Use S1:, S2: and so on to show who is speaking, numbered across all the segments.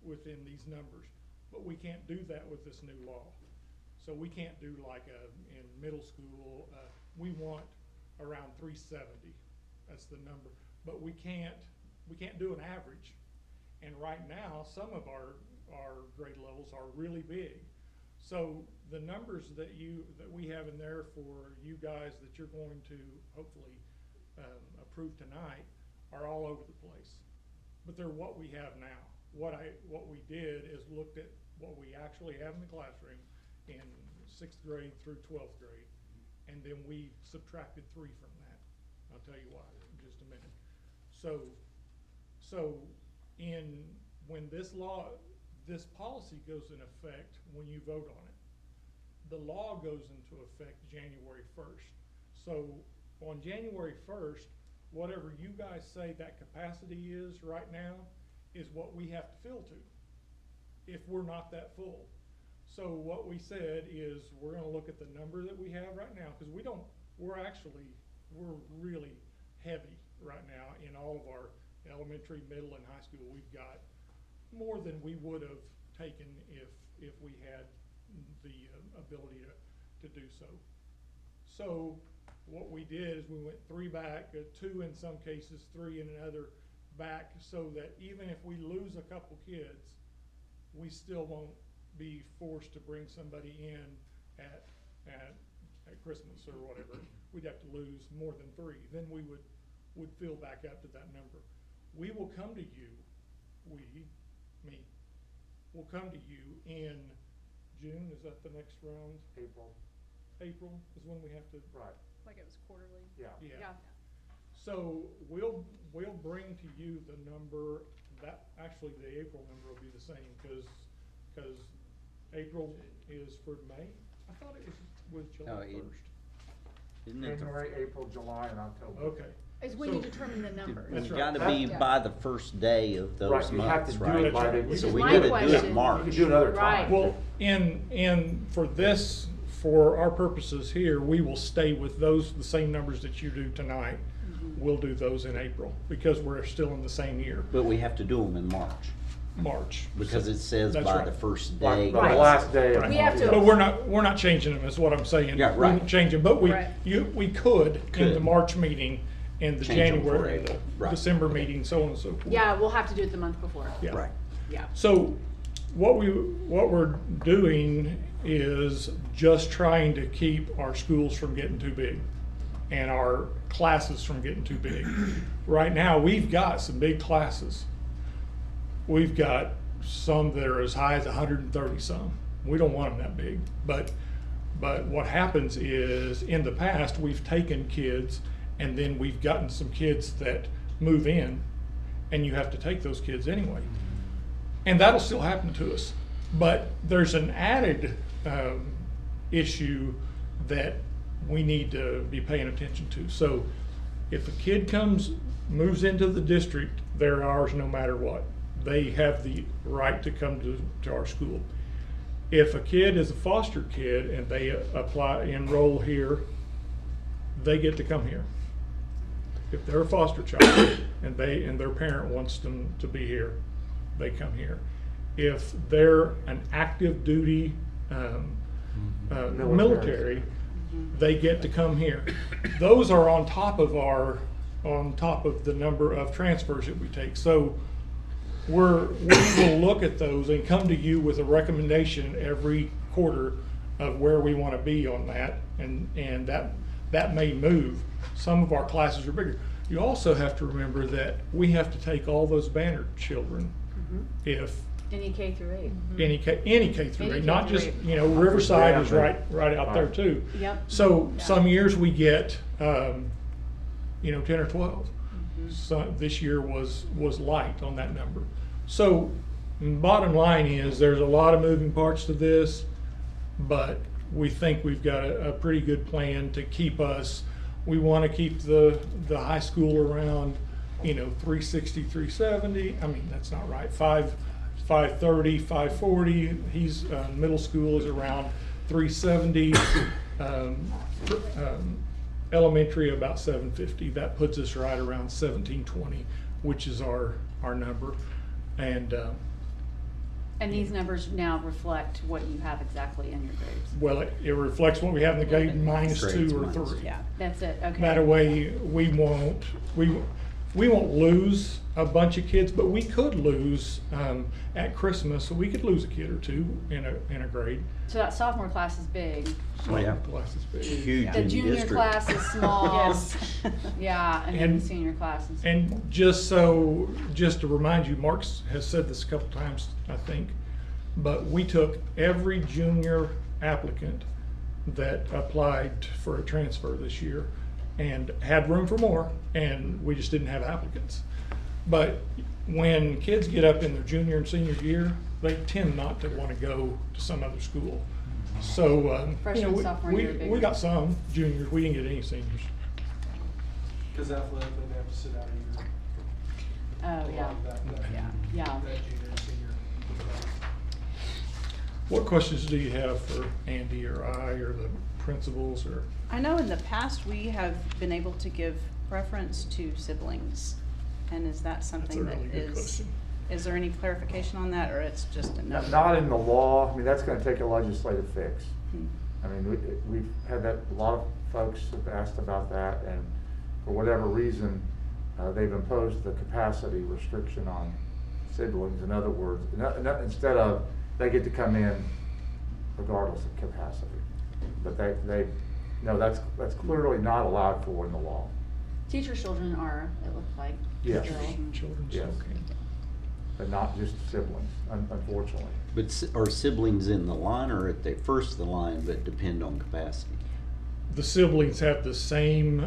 S1: within these numbers. But we can't do that with this new law. So we can't do like in middle school, we want around 370. That's the number. But we can't do an average. And right now, some of our grade levels are really big. So the numbers that we have in there for you guys that you're going to hopefully approve tonight are all over the place. But they're what we have now. What we did is looked at what we actually have in the classroom in 6th grade through 12th grade, and then we subtracted 3 from that. I'll tell you why in just a minute. So when this policy goes in effect when you vote on it, the law goes into effect January 1st. So on January 1st, whatever you guys say that capacity is right now is what we have to fill to if we're not that full. So what we said is we're going to look at the number that we have right now, because we're really heavy right now in all of our elementary, middle, and high school. We've got more than we would have taken if we had the ability to do so. So what we did is we went 3 back, 2 in some cases, 3 in another back, so that even if we lose a couple kids, we still won't be forced to bring somebody in at Christmas or whatever. We'd have to lose more than 3. Then we would fill back up to that number. We will come to you, will come to you in June. Is that the next round? April is when we have to. Right.
S2: Like it was quarterly.
S1: Yeah. So we'll bring to you the number that actually the April number will be the same because April is for May. I thought it was July 1st.
S3: Isn't it
S4: January, April, July, and October.
S1: Okay.
S2: Is when you determine the number.
S3: It's
S1: right.
S3: got to be by the first day of those
S4: Right, you have
S3: months,
S4: to do
S3: right?
S4: it by the.
S2: Which
S3: So
S2: is
S3: we
S2: my
S3: got to do
S2: question.
S3: it in March.
S4: You can do another
S2: Right.
S4: time.
S1: Well, for our purposes here, we will stay with the same numbers that you do tonight. We'll do those in April because we're still in the same year.
S3: But we have to do them in March. Because it says
S1: That's
S3: by
S1: right.
S3: the first
S4: By
S3: day.
S4: the
S2: Right.
S4: last day.
S1: Right.
S2: We have to-
S1: But we're not changing them, is what I'm saying.
S3: Yeah, right.
S1: We're not changing, but
S2: Right.
S1: we could in the
S3: Could.
S1: March meeting and the
S3: Change 'em for
S1: January and the
S3: April. Right.
S1: December meeting, so on and so forth.
S2: Yeah, we'll have to do it the month before.
S1: Yeah.
S3: Right.
S2: Yeah.
S1: So what we're doing is just trying to keep our schools from getting too big and our classes from getting too big. Right now, we've got some big classes. We've got some that are as high as 130 some. We don't want them that big, but what happens is in the past, we've taken kids and then we've gotten some kids that move in and you have to take those kids anyway. And that'll still happen to us. But there's an added issue that we need to be paying attention to. So if a kid moves into the district, they're ours no matter what. They have the right to come to our school. If a kid is a foster kid and they enroll here, they get to come here. If they're a foster child and their parent wants them to be here, they come here. If they're an active duty military, they get to come here. Those are on top of the number of transfers that we take. So we will look at those and come to you with a recommendation every quarter of where we want to be on that, and that may move. Some of our classes are bigger. You also have to remember that we have to take all those banner children if
S2: Any K through 8.
S1: any K through
S2: Any
S1: 8,
S2: K
S1: not
S2: through
S1: just,
S2: 8.
S1: Riverside is
S4: Yeah.
S1: right out there too.
S2: Yep.
S1: So
S2: Yeah.
S1: some years we get 10 or 12. So this year was light on that number. So bottom line is there's a lot of moving parts to this, but we think we've got a pretty good plan to keep us. We want to keep the high school around 360, 370. I mean, that's not right. 530, 540. He's middle school is around 370. Elementary about 750. That puts us right around 1720, which is our number. And
S2: And these numbers now reflect what you have exactly in your grades?
S1: Well, it reflects what we have in the grade minus
S3: Grades
S1: 2 or
S3: minus.
S1: 3.
S2: Yeah, that's it, okay.
S1: That way, we won't lose a bunch of kids, but we could lose, at Christmas, we could lose a kid or two in a grade.
S2: So that sophomore class is big.
S3: Oh, yeah.
S1: Class is big.
S3: Huge
S2: The
S3: in
S2: junior
S3: district.
S2: class is small.
S5: Yes.
S2: Yeah, and then
S1: And-
S2: the senior class is.
S1: And just to remind you, Mark has said this a couple times, I think, but we took every junior applicant that applied for a transfer this year and had room for more, and we just didn't have applicants. But when kids get up in their junior and senior year, they tend not to want to go to some other school. So,
S2: Freshman, sophomore year, bigger.
S1: we got some juniors, we didn't get any seniors.
S6: Because athletically, they have to sit out a year.
S2: Oh, yeah,
S6: That
S2: yeah.
S6: junior and senior.
S1: What questions do you have for Andy or I or the principals or?
S5: I know in the past, we have been able to give preference to siblings. And is that something that
S1: really good
S5: is,
S1: question.
S5: is there any clarification on that, or it's just a no?
S4: Not in the law, I mean, that's gonna take a legislative fix.
S5: Hmm.
S4: I mean, we've had that, a lot of folks have asked about that, and for whatever reason, they've imposed the capacity restriction on siblings. In other words, instead of, they get to come in regardless of capacity. But no, that's clearly not allowed for in the law.
S2: Teacher children are, it looks like.
S4: Yes.
S2: still.
S1: Children still
S4: Yes.
S1: can.
S4: But not just siblings, unfortunately.
S3: But are siblings in the line or at the first of the line, but depend on capacity?
S1: The siblings have the same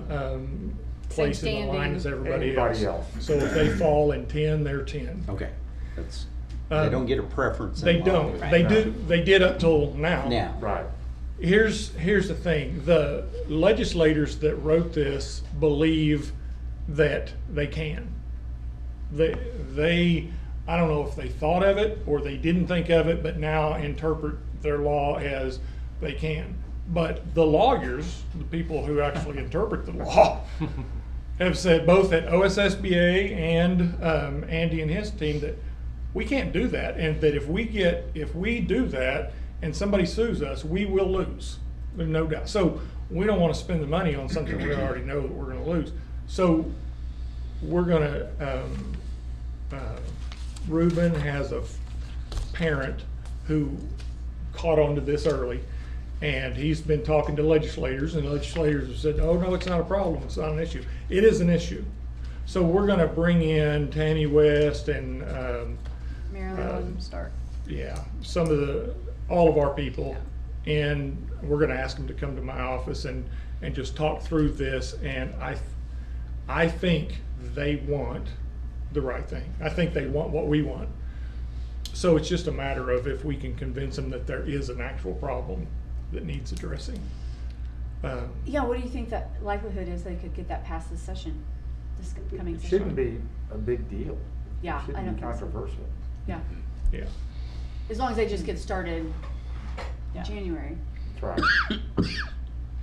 S1: place in the
S2: standing.
S1: line as everybody
S4: Anybody
S1: else.
S4: else.
S1: So if they fall in 10, they're 10.
S3: Okay, that's,
S1: Um,
S3: they don't get a preference. in
S1: They
S3: line.
S1: don't.
S5: Right.
S1: They
S4: No.
S1: do. They did up till now.
S3: Now.
S4: Right.
S1: Here's the thing. The legislators that wrote this believe that they can. They I don't know if they thought of it or they didn't think of it, but now interpret their law as they can. But the lawyers, the people who actually interpret the law, have said both at OSSBA and Andy and his team that we can't do that, and that if we do that and somebody sues us, we will lose. There's no doubt. So we don't want to spend the money on something we already know that we're going to lose. So we're going to. Ruben has a parent who caught on to this early, and he's been talking to legislators, and legislators have said, "Oh no, it's not a problem. It's not an issue." It is an issue. So we're going to bring in Tammy West and
S2: Maryland.
S5: Start.
S1: yeah, all of our people, and we're going to ask them to come to my office and just talk through this. And I think they want the right thing. I think they want what we want. So it's just a matter of if we can convince them that there is an actual problem that needs addressing.
S2: Yeah, what do you think that likelihood is they could get that past this session, this coming
S4: It
S2: session?
S4: shouldn't be a big deal.
S2: Yeah,
S4: It
S2: I
S4: shouldn't
S2: don't
S4: be
S2: think so.
S4: controversial.
S2: Yeah,
S1: Yeah.
S2: as long as they just get started
S5: Yeah.
S2: in January.
S4: That's right.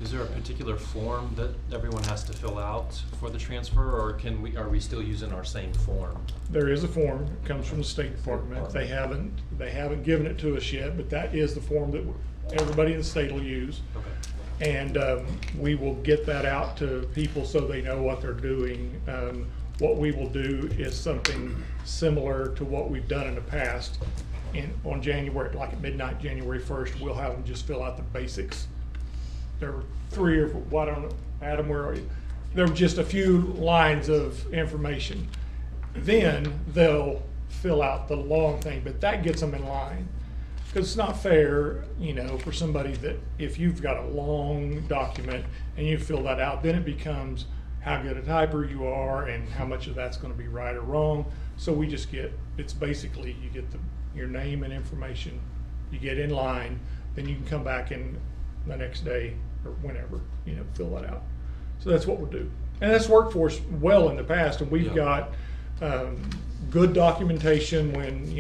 S7: Is there a particular form that everyone has to fill out for the transfer, or are we still using our same form?
S1: There is a form, it comes from the State Department. They haven't given it to us yet, but that is the form that everybody in the state will use.
S7: Okay.
S1: And we will get that out to people so they know what they're doing. What we will do is something similar to what we've done in the past. On January, like at midnight, January 1st, we'll have them just fill out the basics. There were 3 or 4, I don't know, Adam, where are you? There were just a few lines of information. Then they'll fill out the long thing, but that gets them in line. Because it's not fair, for somebody that if you've got a long document and you fill that out, then it becomes how good a typer you are and how much of that's going to be right or wrong. So we just it's basically you get your name and information, you get in line, then you can come back in the next day or whenever, fill that out. So that's what we'll do. And that's worked for us well in the past, and we've got good documentation when,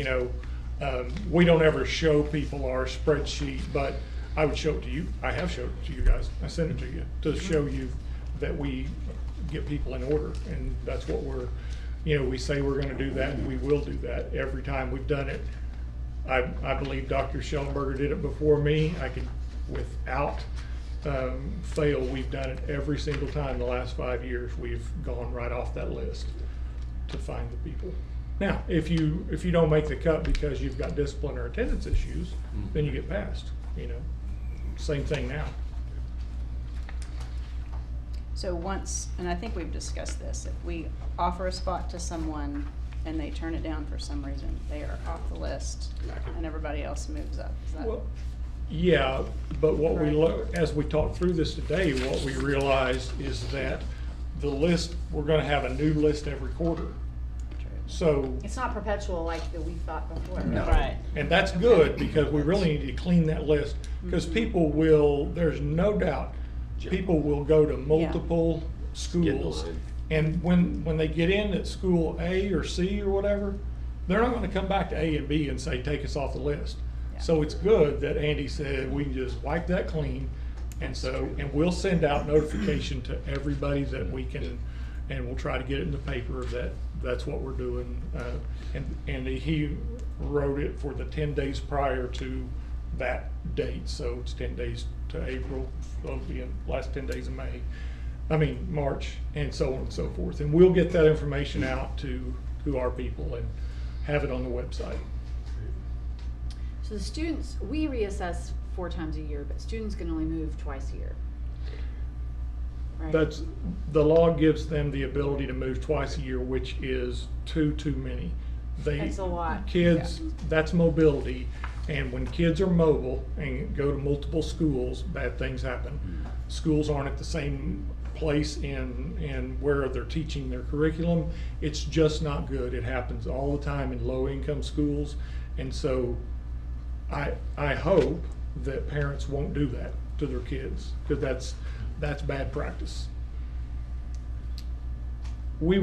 S1: we don't ever show people our spreadsheet, but I would show it to you. I have showed it to you guys. I sent it to you to show you that we get people in order, and that's what we say we're gonna do that, and we will do that every time. We've done it I believe Dr. Schellenberger did it before me. I could, without fail, we've done it every single time the last 5 years. We've gone right off that list to find the people. Now, if you don't make the cut because you've got discipline or attendance issues, then you get passed, you know. Same thing now.
S5: So once, and I think we've discussed this, if we offer a spot to someone and they turn it down for some reason, they are off the list and everybody else moves up. Is that?
S1: Well, yeah, but what we as we talked through this today, what we realized is that the list, we're gonna have a new list every quarter. So,
S2: It's not perpetual like that we thought before.
S3: No.
S5: Right.
S1: and that's good because we really need to clean that list. Because people will, there's no doubt, people will go to multiple schools. And when they get in at school A or C or whatever, they're not gonna come back to A and B and say, take us off the list.
S5: Yeah.
S1: So it's good that Andy said we can just wipe that clean. And so, and we'll send out notification to everybody that we can, and we'll try to get it in the paper that that's what we're doing. And he wrote it for the 10 days prior to that date. So it's 10 days to April, so it'll be in last 10 days of March, and so on and so forth. And we'll get that information out to our people and have it on the website.
S2: So the students, we reassess 4 times a year, but students can only move twice a year. Right?
S1: That's, the law gives them the ability to move twice a year, which is too many.
S2: That's a lot.
S1: Kids, that's mobility, and when kids are mobile and go to multiple schools, bad things happen. Schools aren't at the same place in where they're teaching their curriculum. It's just not good. It happens all the time in low-income schools, and so I hope that parents won't do that to their kids, because that's bad practice. We're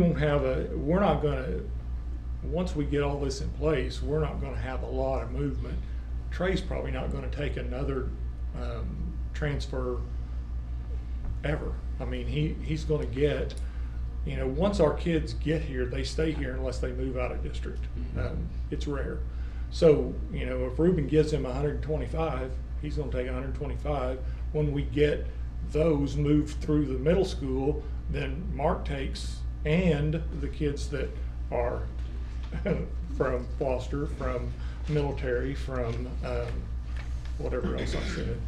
S1: not gonna, once we get all this in place, we're not gonna have a lot of movement. Trey's probably not gonna take another transfer ever. I mean, he's gonna get, you know, once our kids get here, they stay here unless they move out of district. It's rare. So, you know, if Ruben gives him 125, he's gonna take 125. When we get those moved through the middle school, then Mark takes, and the kids that are from Foster, from military, from whatever else I said.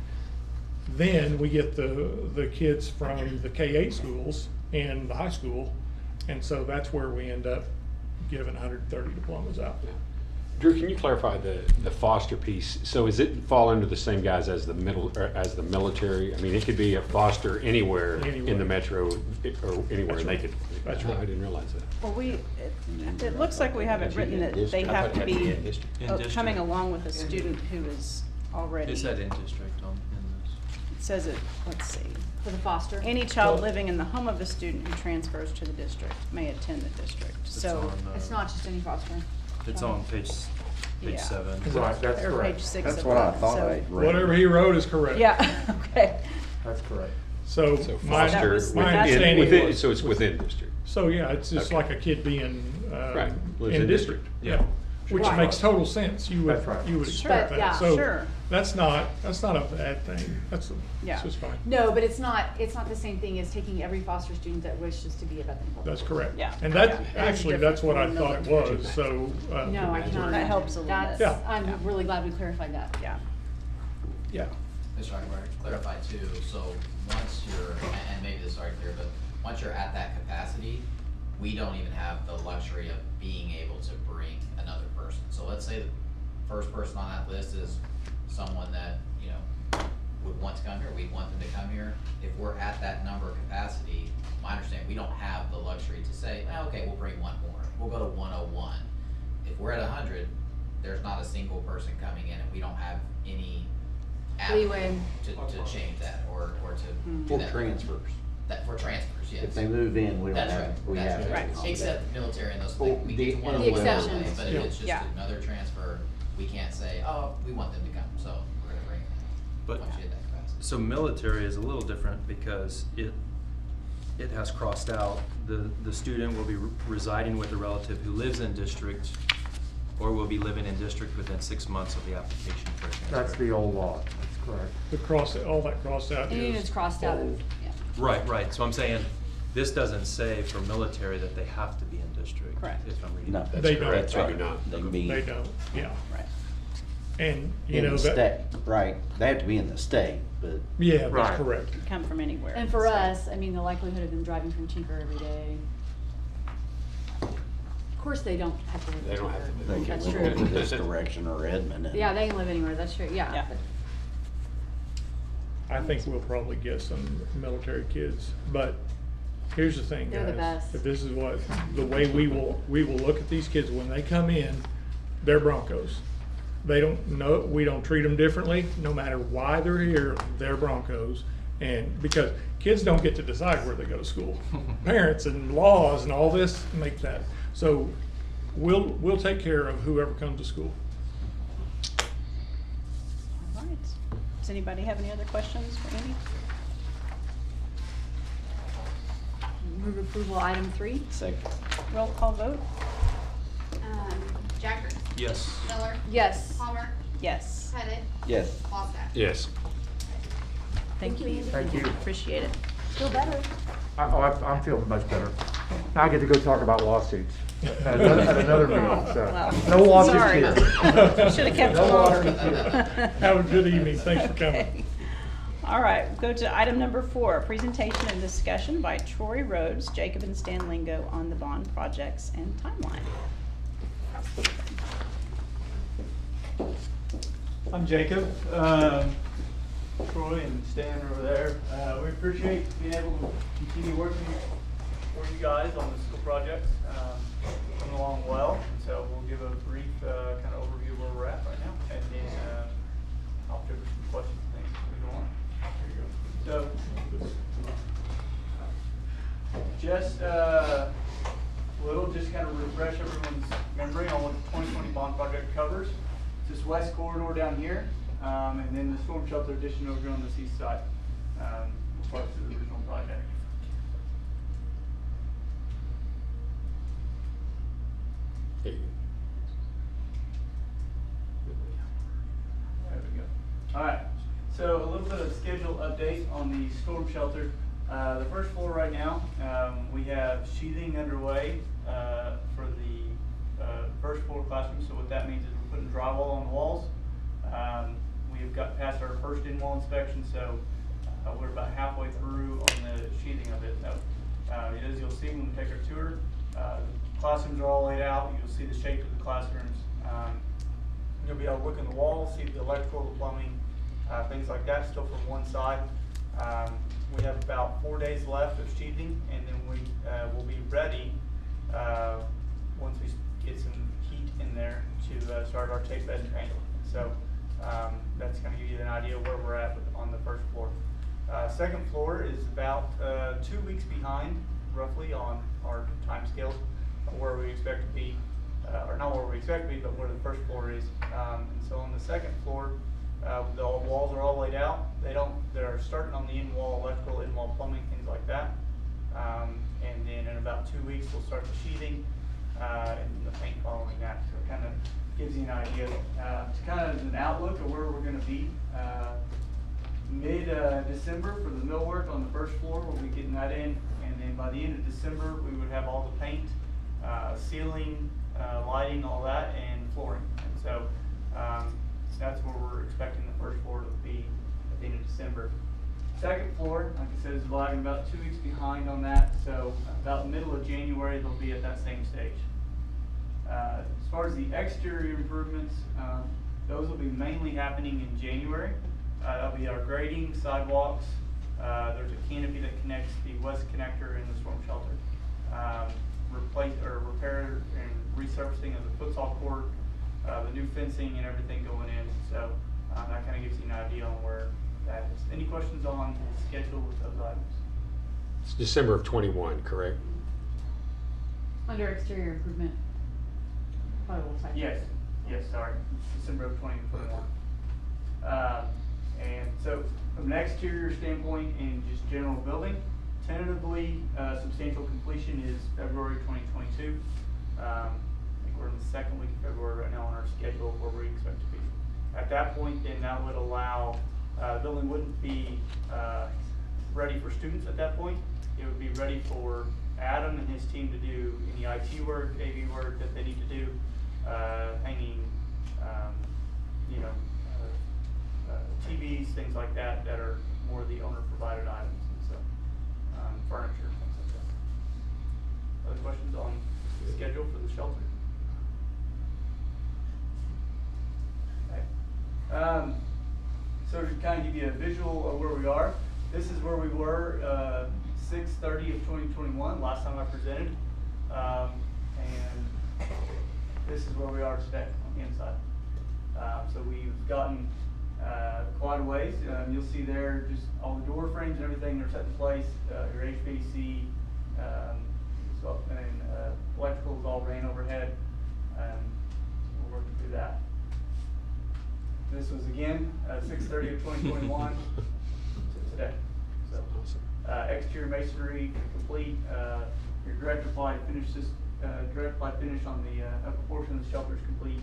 S1: Then we get the kids from the K-8 schools and the high school, and so that's where we end up giving 130 diplomas out.
S8: Drew, can you clarify the foster piece? So is it fall under the same guys as the military? I mean, it could be a foster anywhere in the metro or anywhere, and they could.
S1: That's
S8: Oh,
S1: right.
S8: I didn't realize that.
S5: Well, it looks like we have it written that they have to be
S7: In district.
S5: coming along with a student who is already.
S7: It said in district in this.
S5: It says it, let's see.
S2: For the foster.
S5: Any child living in the home of a student who transfers to the district may attend the district.
S7: It's
S5: So,
S7: on,
S2: It's not just any foster.
S7: It's on page
S5: Yeah.
S7: 7.
S4: Right, that's
S5: or
S4: correct.
S5: page 6
S3: That's
S5: of
S3: what I
S5: that,
S3: thought
S5: so-
S3: I read.
S1: Whatever he wrote is correct.
S5: Yeah, okay.
S4: That's correct.
S1: So
S8: So
S1: my
S8: foster
S1: understanding
S8: within,
S1: was-
S8: so it's within district.
S1: So, yeah, it's just
S8: Okay.
S1: like a kid being
S8: Right, lives
S1: in
S8: in
S1: district.
S7: Yeah.
S1: Which
S2: Right.
S1: makes total sense. You would
S4: That's right.
S1: expect
S2: But, yeah.
S1: that. So
S5: Sure.
S1: that's not a bad thing. That's
S5: Yeah.
S1: just fine.
S2: No, but it's not the same thing as taking every foster student that wishes to be a Bethany Public.
S1: That's correct.
S5: Yeah.
S1: And that,
S5: Yeah. It is
S1: actually, that's what I
S5: different
S1: thought it
S5: from the
S1: was, so.
S2: No, I cannot
S5: That
S2: imagine.
S5: helps a little
S2: That's,
S5: bit.
S1: Yeah.
S2: I'm
S5: Yeah.
S2: really glad we clarified that.
S5: Yeah.
S1: Yeah.
S9: Mr. Eichenberg, to clarify too, so once you're, and maybe this is already clear, but once you're at that capacity, we don't even have the luxury of being able to bring another person. So let's say the first person on that list is someone that, you know, would want to come here, we want them to come here. If we're at that number capacity, my understanding, we don't have the luxury to say, oh, okay, we'll bring one more, we'll go to 101. If we're at 100, there's not a single person coming in, and we don't have any
S2: Leeway.
S9: to change that or to do
S3: For
S9: that.
S3: transfers.
S9: That for transfers, yes.
S3: If they move in, we don't
S9: That's
S3: have,
S9: right,
S3: we have
S9: that's
S3: to.
S9: right.
S5: Right.
S9: Except military and those
S3: Well,
S9: things, we
S3: the-
S9: can one
S3: the
S9: on one
S2: exceptions.
S9: anyway, but if it's just
S5: Yeah.
S9: another transfer, we can't say, oh, we want them to come, so we're gonna bring them.
S7: But-
S9: Once you hit that capacity.
S7: So military is a little different because it has crossed out, the student will be residing with a relative who lives in district or will be living in district within 6 months of the application for a transfer.
S4: That's the old law, that's correct.
S1: All that crossed out
S2: Any
S1: is
S2: units crossed out,
S1: old.
S2: yeah.
S7: Right, so I'm saying, this doesn't say for military that they have to be in district.
S5: Correct.
S7: If I'm reading
S3: No,
S7: it.
S8: That's
S1: They don't.
S8: correct.
S3: That's
S8: They
S3: right.
S8: do not.
S3: They can be
S1: They don't, yeah.
S5: Right.
S1: And, you
S3: in
S1: know,
S3: the
S1: that,
S3: state, right? They have to be in the state, but
S1: yeah, that's
S4: Right.
S1: correct.
S5: Come from anywhere.
S2: And for
S5: so.
S2: us, I mean, the likelihood of them driving from Tinker every day. Of course, they don't have to live in
S8: They don't have
S2: Tinker.
S8: to
S3: they can
S2: That's
S3: live
S2: true.
S3: in this direction or Edmond. and-
S2: Yeah, they can live anywhere, that's true, yeah.
S5: Yeah.
S1: I think we'll probably get some military kids, but here's the thing, guys.
S2: They're the best.
S1: If this is what, the way we will look at these kids when they come in, they're Broncos. They don't know, we don't treat them differently, no matter why they're here, they're Broncos. And because kids don't get to decide where they go to school. Parents and laws and all this make that. So we'll take care of whoever comes to school.
S5: All right. Does anybody have any other questions for Andy?
S2: Move approval item 3.
S3: Second.
S5: Roll call vote?
S10: Jacker,
S7: Yes.
S10: Miller,
S2: Yes.
S10: Palmer,
S5: Yes.
S10: Pettit,
S3: Yes.
S10: Wallstad.
S8: Yes.
S5: Thank you, Andy.
S4: Thank you.
S5: Appreciate it.
S2: Feel better.
S4: I'm feeling much better. Now I get to go talk about lawsuits at another meeting,
S5: Well,
S4: so. No lawsuits
S5: sorry.
S4: here.
S5: Should have kept
S4: No
S5: it longer.
S4: lawsuits here.
S1: Have a good evening, thanks for coming.
S5: Okay. All right, go to item number 4, presentation and discussion by Troy Rhodes, Jacob and Stan Lingo on the bond projects and timeline.
S11: I'm Jacob. Troy and Stan are over there. We appreciate being able to continue working for you guys on the school projects. Coming along well, and so we'll give a brief kind of overview of where we're at right now, and then I'll trigger some questions and things as we go on. So, just just kind of refresh everyone's memory on what the 2020 bond project covers. It's this west corridor down here, and then the storm shelter addition over on this east side, parts of the original project.
S8: Hey.
S11: There we go. All right, so a little bit of schedule update on the storm shelter. The first floor right now, we have sheathing underway for the first floor classroom. So what that means is we're putting drywall on the walls. We have got past our first in-wall inspection, so we're about halfway through on the sheathing of it. Now, as you'll see when we take our tour, the classrooms are all laid out. You'll see the shape of the classrooms. You'll be able to look in the walls, see the electrical, the plumbing, things like that still from one side. We have about 4 days left of sheathing, and then we will be ready once we get some heat in there to start our tape bed training. So that's going to give you an idea of where we're at on the first floor. Second floor is about 2 weeks behind, roughly, on our time scales, where we expect to be, or not where we expect to be, but where the first floor is. And so on the second floor, the walls are all laid out. They're starting on the in-wall electrical, in-wall plumbing, things like that. And then in about 2 weeks, we'll start the sheathing and the paint following that. So it kind of gives you an idea. It's kind of an outlook of where we're going to be. Mid-December for the millwork on the first floor, we'll be getting that in. And then by the end of December, we would have all the paint, ceiling, lighting, all that, and flooring. And so that's where we're expecting the first floor to be at the end of December. Second floor, like I said, is lagging about 2 weeks behind on that. So about the middle of January, they'll be at that same stage. As far as the exterior improvements, those will be mainly happening in January. That'll be our grading, sidewalks. There's a canopy that connects the west connector and the storm shelter. Repair and resurfacing of the futsal court, the new fencing and everything going in. So that kind of gives you an idea on where that is. Any questions on the schedule with those items?
S8: It's December of 21, correct?
S2: Under exterior improvement. Probably will type.
S11: Yes, sorry, December of 2021. And so from an exterior standpoint and just general building, tentatively substantial completion is February 2022. think we're in the second week of February right now on our schedule where we expect to be. At that point, then that would allow, the building wouldn't be ready for students at that point. It would be ready for Adam and his team to do any IT work, AV work that they need to do, hanging, TVs, things like that, that are more the owner provided items, and so, furniture, things like that. Other questions on the schedule for the shelter? Okay. So to kind of give you a visual of where we are, this is where we were 6/30 of 2021, last time I presented. And this is where we are today on the inside. So we've gotten quite a ways. You'll see there just all the door frames and everything are set in place. Your HVAC and electrical is all ran overhead. We're working through that. This was again 6/30 of 2021 to today. So exterior masonry complete. Your direct applied finish on the upper portion of the shelter is complete.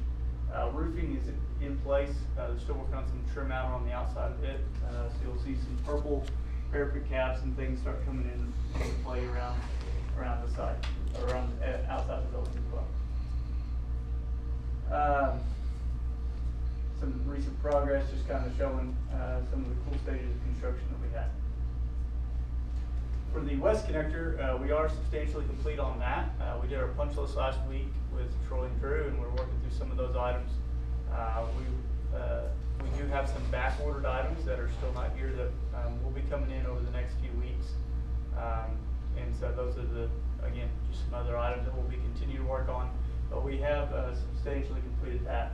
S11: Roofing is in place. They're still working on some trim out on the outside of it. So you'll see some purple parapet caps and things start coming in play around the side, around outside the building as well. Some recent progress, just kind of showing some of the cool stages of construction that we had. For the west connector, we are substantially complete on that. We did our punch list last week with Troy and Drew, and we're working through some of those items. We do have some back-ordered items that are still not here that will be coming in over the next few weeks. And so those are again, just some other items that we'll be continuing to work on. But we have substantially completed that.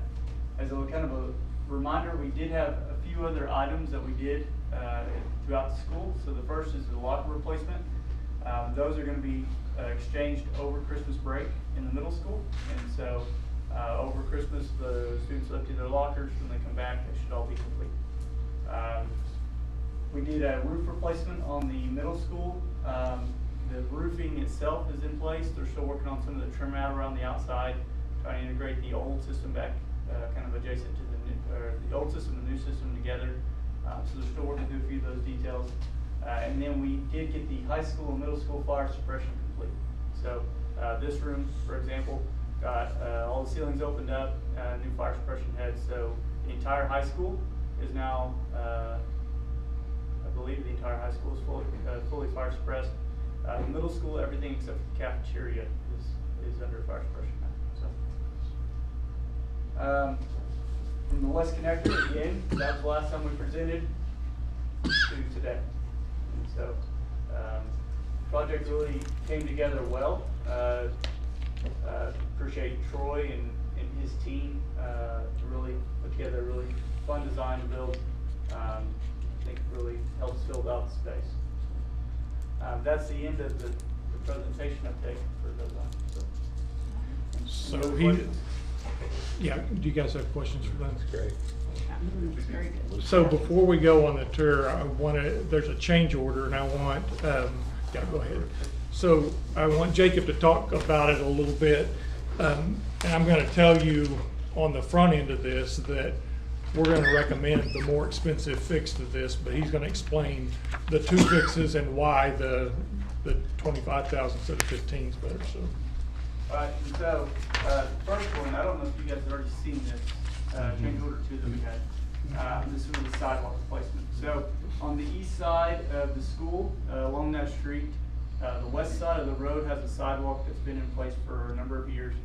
S11: As a kind of a reminder, we did have a few other items that we did throughout the school. So the first is the locker replacement. Those are going to be exchanged over Christmas break in the middle school. And so over Christmas, the students empty their lockers. When they come back, they should all be complete. We did a roof replacement on the middle school. The roofing itself is in place. They're still working on some of the trim out around the outside, trying to integrate the old system back kind of adjacent to the old system and the new system together. So they're still working through a few of those details. And then we did get the high school and middle school fire suppression complete. So this room, for example, got all the ceilings opened up, new fire suppression heads. So the entire high school is now, I believe the entire high school is fully fire suppressed. The middle school, everything except for the cafeteria is under fire suppression now. So. From the west connector, again, that was the last time we presented to today. And so, project really came together well. Appreciate Troy and his team to really put together a really fun design to build. I think really helps fill out the space. That's the end of the presentation update for those items.
S1: So
S11: Any other
S1: he,
S11: questions?
S1: yeah, do you guys have questions for them?
S8: That's great.
S5: Very good.
S1: So before we go on the tour, there's a change order and I want, yeah, go ahead. So I want Jacob to talk about it a little bit. And I'm gonna tell you on the front end of this that we're gonna recommend the more expensive fix to this, but he's gonna explain the two fixes and why the 25,000 instead of 15 is better, so.
S11: Alright, and so, the first one, I don't know if you guys have already seen this, change order 2 that we had. This was the sidewalk replacement. So, on the east side of the school, along that street, the west side of the road has a sidewalk that's been in place for a number of years.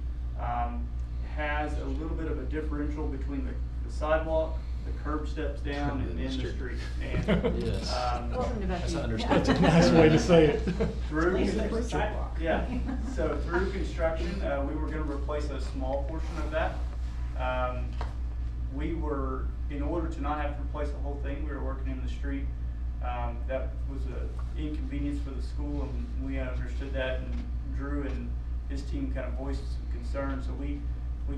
S11: Has a little bit of a differential between the sidewalk, the curb steps down, and then the street. And,
S7: Yes.
S2: Welcome to
S7: That's
S2: Bethany.
S7: understood.
S1: That's a nice way to say it.
S11: Through,
S2: Sidewalk.
S11: yeah, so through construction, we were gonna replace a small portion of that. We were, in order to not have to replace the whole thing, we were working in the street. That was an inconvenience for the school, and we understood that, and Drew and his team kind of voiced some concerns, so we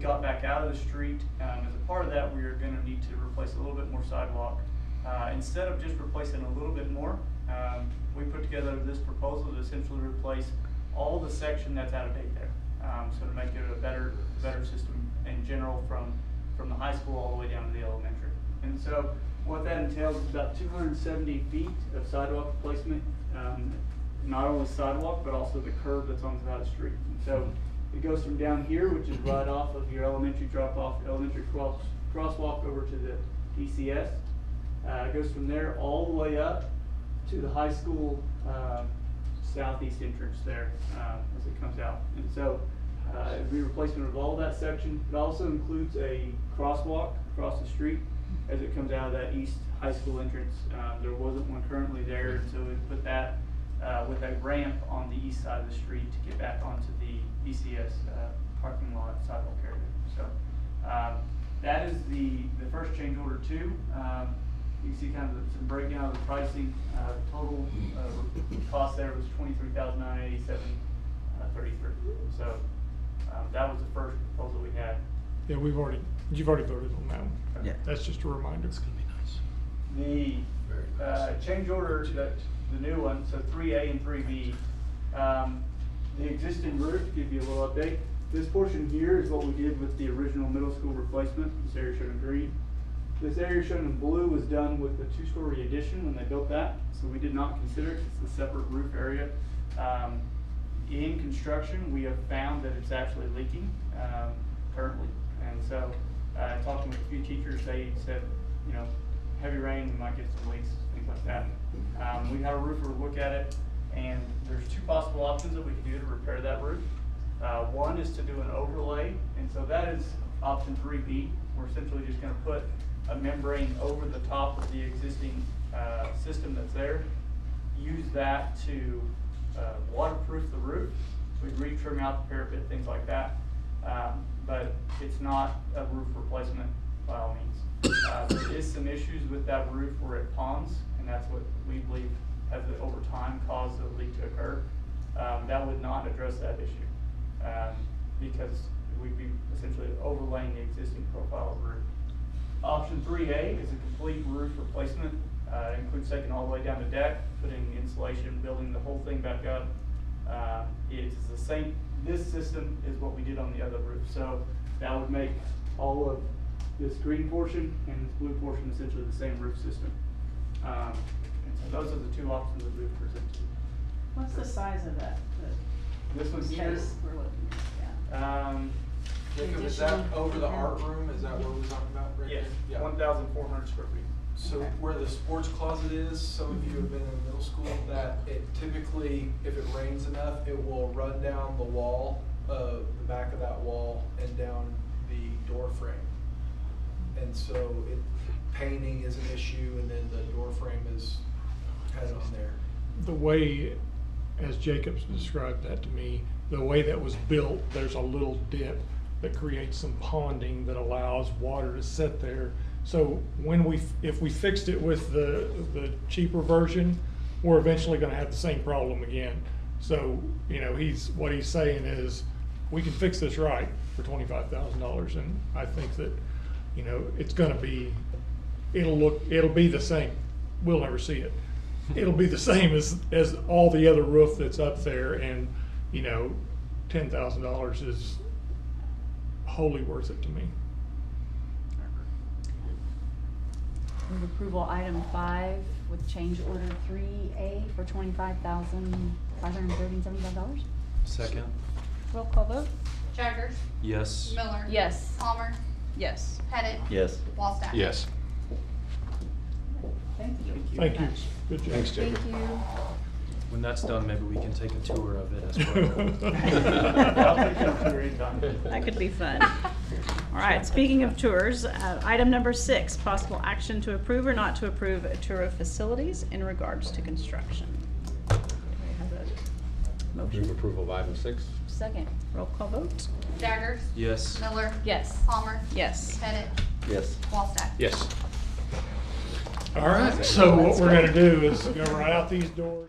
S11: got back out of the street. As a part of that, we were gonna need to replace a little bit more sidewalk. Instead of just replacing a little bit more, we put together this proposal to essentially replace all the section that's out of date there. So to make it a better system in general from the high school all the way down to the elementary. And so what that entails is about 270 feet of sidewalk replacement, not only sidewalk, but also the curb that's on the side of the street. And so it goes from down here, which is right off of your elementary elementary crosswalk over to the DCS. It goes from there all the way up to the high school southeast entrance there as it comes out. And so it'll be replacement of all that section. It also includes a crosswalk across the street as it comes out of that east high school entrance. There wasn't one currently there, and so we put that with a ramp on the east side of the street to get back onto the DCS parking lot sidewalk area. So that is the first change order 2. You can see kind of some breakdown of the pricing. The total cost there was $23,987.33. So that was the first proposal we had.
S1: Yeah, you've already voted on that one.
S3: Yeah.
S1: That's just a reminder.
S7: It's gonna be nice.
S11: The change order, the new one, so 3A and 3B, the existing roof, to give you a little update. This portion here is what we did with the original middle school replacement. This area shown in green. This area shown in blue was done with the 2-story addition when they built that, so we did not consider it. It's a separate roof area. In construction, we have found that it's actually leaking currently, and so talking with a few teachers, they said, you know, heavy rain, we might get some leaks, things like that. We had a roofer look at it, and there's 2 possible options that we can do to repair that roof. One is to do an overlay, and so that is option 3B. We're essentially just going to put a membrane over the top of the existing system that's there. Use that to waterproof the roof. We'd re-trim out the parapet, things like that. But it's not a roof replacement by all means. There is some issues with that roof where it ponds, and that's what we believe has over time caused the leak to occur. That would not address that issue because we'd be essentially overlaying the existing profile of the roof. Option 3A is a complete roof replacement. It includes taking all the way down the deck, putting insulation, building the whole thing back up. It's the same. This system is what we did on the other roof. So that would make all of this green portion and this blue portion essentially the same roof system. And so those are the 2 options that we've presented.
S5: What's the size of that?
S11: This one here.
S5: Space we're looking at, yeah.
S6: Jacob, is that over the art room? Is that what we're talking about right
S11: Yes,
S6: there? Yeah.
S11: 1,400 square feet.
S6: So
S5: Okay.
S6: where the sports closet is, some of you have been in middle school, that it typically, if it rains enough, it will run down the wall, the back of that wall and down the door frame. And so painting is an issue, and then the door frame is kind of on there.
S1: The way, as Jacob's described that to me, the way that was built, there's a little dip that creates some ponding that allows water to sit there. So if we fixed it with the cheaper version, we're eventually gonna have the same problem again. So, you know, what he's saying is, we can fix this right for $25,000, and I think that, you know, it's gonna be, it'll be the same. We'll never see it. It'll be the same as all the other roof that's up there, and, you know, $10,000 is wholly worth it to me.
S2: Move approval item 5 with change order 3A for $25,537.
S7: Second.
S5: Roll call vote?
S10: Jaggers.
S7: Yes.
S10: Miller.
S2: Yes.
S10: Palmer.
S5: Yes.
S10: Pettit.
S3: Yes.
S10: Wallstaff.
S8: Yes.
S5: Thank you.
S1: Thank you.
S5: very much.
S1: Good job.
S8: Thanks,
S2: Thank
S8: Jacob.
S2: you.
S7: When that's done, maybe we can take a tour of it as well.
S11: I'll take you on tour anytime.
S5: That could be fun. All right, speaking of tours, item number 6, possible action to approve or not to approve a tour of facilities in regards to construction. Do we have a
S8: Move
S5: motion?
S8: approval of item 6.
S2: Second.
S5: Roll call vote?
S10: Jaggers.
S7: Yes.
S10: Miller.
S2: Yes.
S10: Palmer.
S5: Yes.
S10: Pettit.
S3: Yes.
S10: Wallstaff.
S8: Yes.
S1: All right, so what we're gonna do is go right out these doors.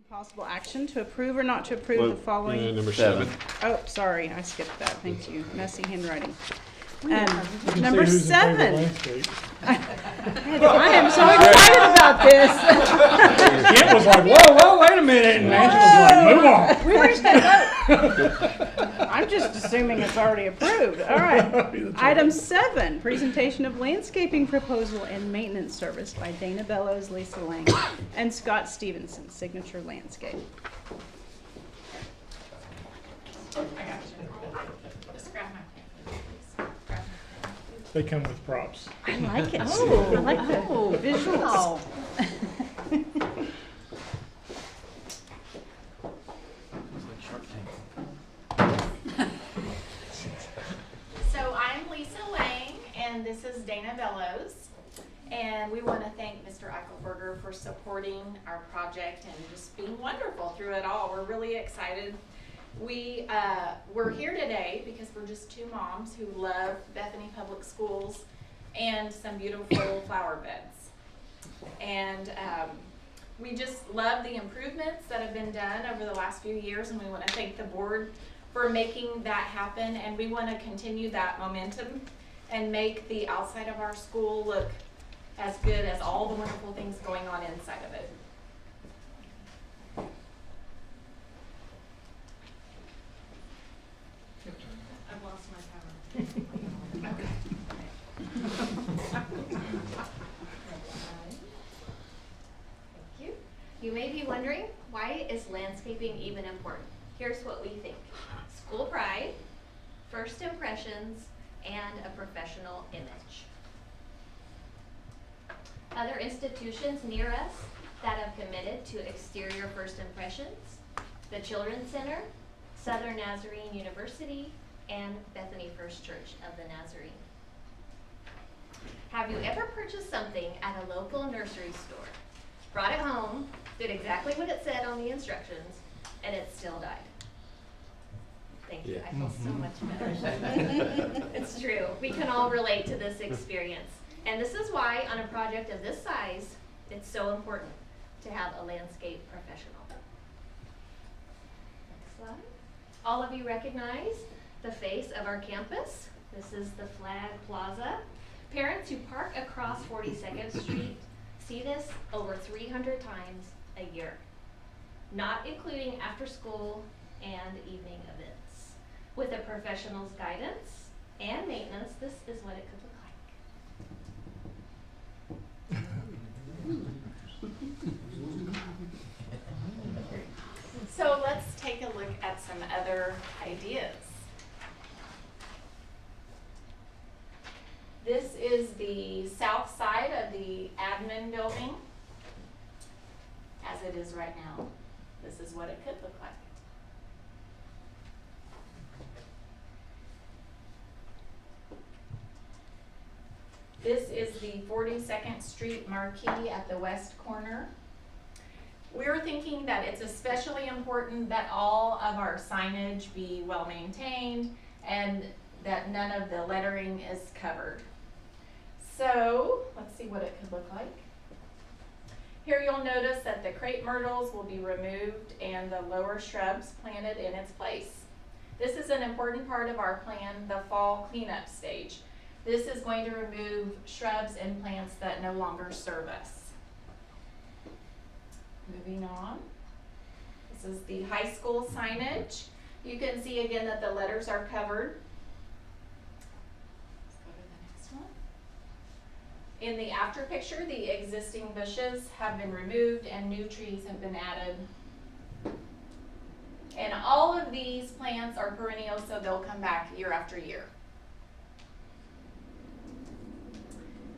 S5: Possible action to approve or not to approve the following.
S8: Number 7.
S5: Oh, sorry, I skipped that. Thank you. Messy handwriting.
S1: You can
S5: Number
S1: see who's in favor of
S5: 7.
S1: landscape.
S5: I am so excited about this.
S1: Kent was like, whoa, wait a minute, and Angela was like, move on.
S5: We reached that vote. I'm just assuming it's already approved. All right. Item 7, presentation of landscaping proposal and maintenance service by Dana Bellows, Lisa Lang, and Scott Stevenson, Signature Landscape.
S1: They come with props.
S5: I like it. Oh, I like the visuals.
S10: So I'm Lisa Lang, and this is Dana Bellows. And we want to thank Mr. Eichelberger for supporting our project and just being wonderful through it all. We're really excited. We're here today because we're just two moms who love Bethany Public Schools and some beautiful flower beds. And we just love the improvements that have been done over the last few years, and we want to thank the board for making that happen. And we want to continue that momentum and make the outside of our school look as good as all the wonderful things going on inside of it. I've lost my power. Okay. Thank you. You may be wondering, why is landscaping even important? Here's what we think. School pride, first impressions, and a professional image. Other institutions near us that have committed to exterior first impressions: the Children's Center, Southern Nazarene University, and Bethany First Church of the Nazarene. Have you ever purchased something at a local nursery store, brought it home, did exactly what it said on the instructions, and it still died? Thank you, I feel so much better. It's true, we can all relate to this experience. And this is why, on a project of this size, it's so important to have a landscape professional. Next slide. All of you recognize the face of our campus. This is the Flag Plaza. Parents who park across 42nd Street see this over 300 times a year, not including after school and evening events. With a professional's guidance and maintenance, this is what it could look like. So let's take a look at some other ideas. This is the south side of the admin building, as it is right now. This is what it could look like. This is the 42nd Street marquee at the west corner. We're thinking that it's especially important that all of our signage be well maintained and that none of the lettering is covered. So let's see what it could look like. Here you'll notice that the crepe myrtles will be removed and the lower shrubs planted in its place. This is an important part of our plan, the fall cleanup stage. This is going to remove shrubs and plants that no longer serve us. Moving on. This is the high school signage. You can see again that the letters are covered. Let's go to the next one. In the after picture, the existing bushes have been removed and new trees have been added. And all of these plants are perennial, so they'll come back year after year.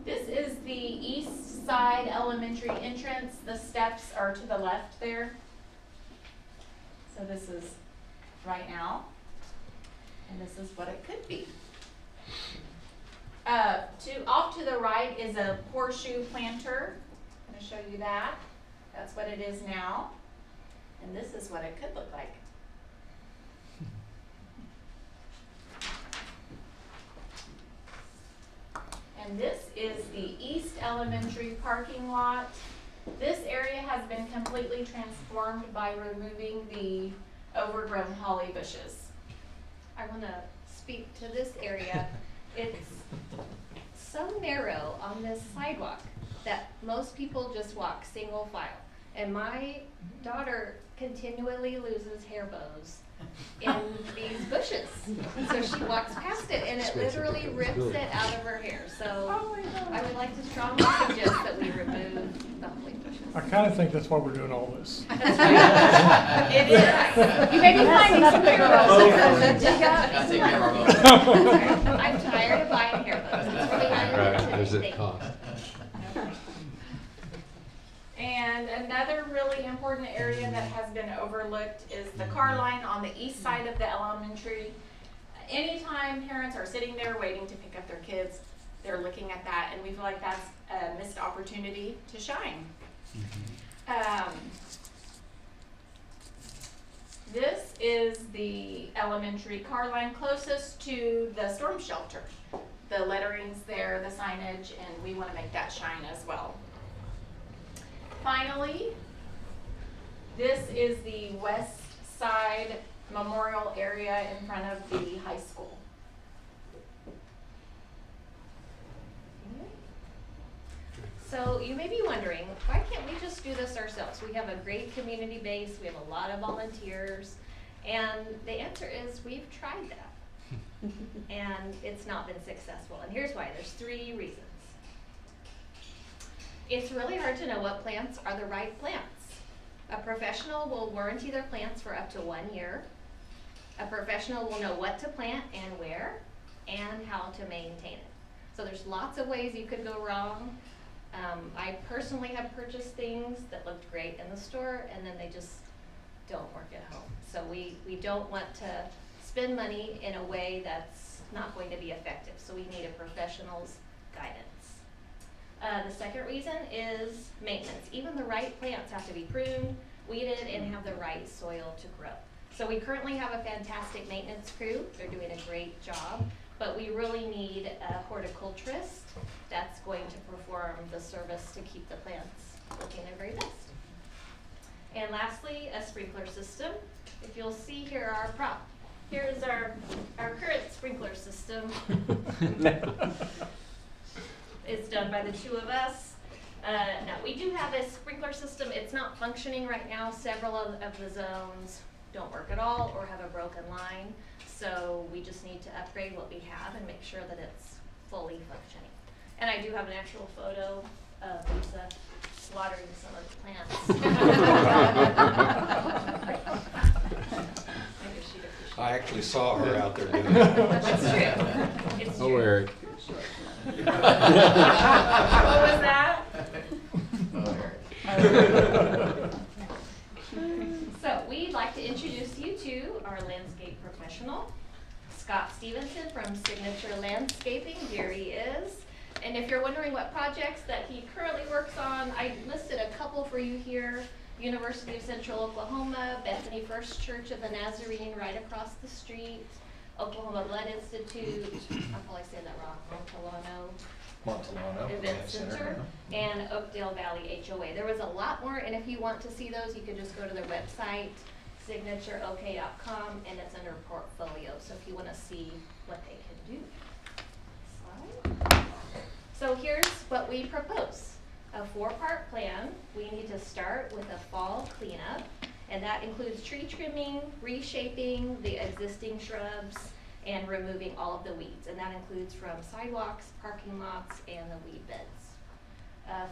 S10: This is the east side elementary entrance. The steps are to the left there. So this is right now, and this is what it could be. Off to the right is a horseshoe planter. I'm going to show you that. That's what it is now, and this is what it could look like. And this is the East Elementary parking lot. This area has been completely transformed by removing the overgrown holly bushes. I want to speak to this area. It's so narrow on this sidewalk that most people just walk single file. And my daughter continually loses hair bows in these bushes. And so she walks past it and it literally rips it out of her hair. So I would like to strongly suggest that we remove the holly bushes.
S1: I kind of think that's why we're doing all this.
S10: That's right. It is. You may be finding some hair bows.
S9: Gotta take care of our boat.
S10: I'm tired of buying hair bows. It's really not
S8: Right,
S10: today.
S8: there's a
S10: Thank you.
S8: cost.
S10: And another really important area that has been overlooked is the car line on the east side of the elementary. Anytime parents are sitting there waiting to pick up their kids, they're looking at that, and we feel like that's a missed opportunity to shine. This is the elementary car line closest to the storm shelter. The lettering's there, the signage, and we want to make that shine as well. Finally, this is the west side memorial area in front of the high school. So you may be wondering, why can't we just do this ourselves? We have a great community base, we have a lot of volunteers, and the answer is we've tried that. And it's not been successful. And here's why. There's 3 reasons. It's really hard to know what plants are the right plants. A professional will warranty their plants for up to 1 year. A professional will know what to plant and where, and how to maintain it. So there's lots of ways you could go wrong. I personally have purchased things that looked great in the store, and then they just don't work at home. So we don't want to spend money in a way that's not going to be effective. So we need a professional's guidance. The second reason is maintenance. Even the right plants have to be pruned, weeded, and have the right soil to grow. So we currently have a fantastic maintenance crew. They're doing a great job, but we really need a horticulturist that's going to perform the service to keep the plants looking their very best. And lastly, a sprinkler system. If you'll see here our prop. Here's our current sprinkler system. It's done by the 2 of us. Now, we do have a sprinkler system. It's not functioning right now. Several of the zones don't work at all or have a broken line. So we just need to upgrade what we have and make sure that it's fully functioning. And I do have an actual photo of Lisa slaughtering some of the plants. Maybe she'd appreciate
S8: I
S10: it.
S8: actually saw her out there doing it.
S10: That's true. It's
S8: Oh,
S10: true.
S8: Eric.
S10: What was that? So we'd like to introduce you to our landscape professional, Scott Stevenson from Signature Landscaping. Here he is. And if you're wondering what projects that he currently works on, I listed a couple for you here. University of Central Oklahoma, Bethany First Church of the Nazarene right across the street, Oklahoma Blood Institute, I'm probably saying that wrong,
S4: Montalano
S10: Event Center, and Oakdale Valley HOA. There was a lot more, and if you want to see those, you can just go to their website, signatureok.com, and it's under portfolio, so if you want to see what they can do. Slide. So here's what we propose. A 4-part plan. We need to start with a fall cleanup, and that includes tree trimming, reshaping the existing shrubs, and removing all of the weeds. And that includes from sidewalks, parking lots, and the weed beds.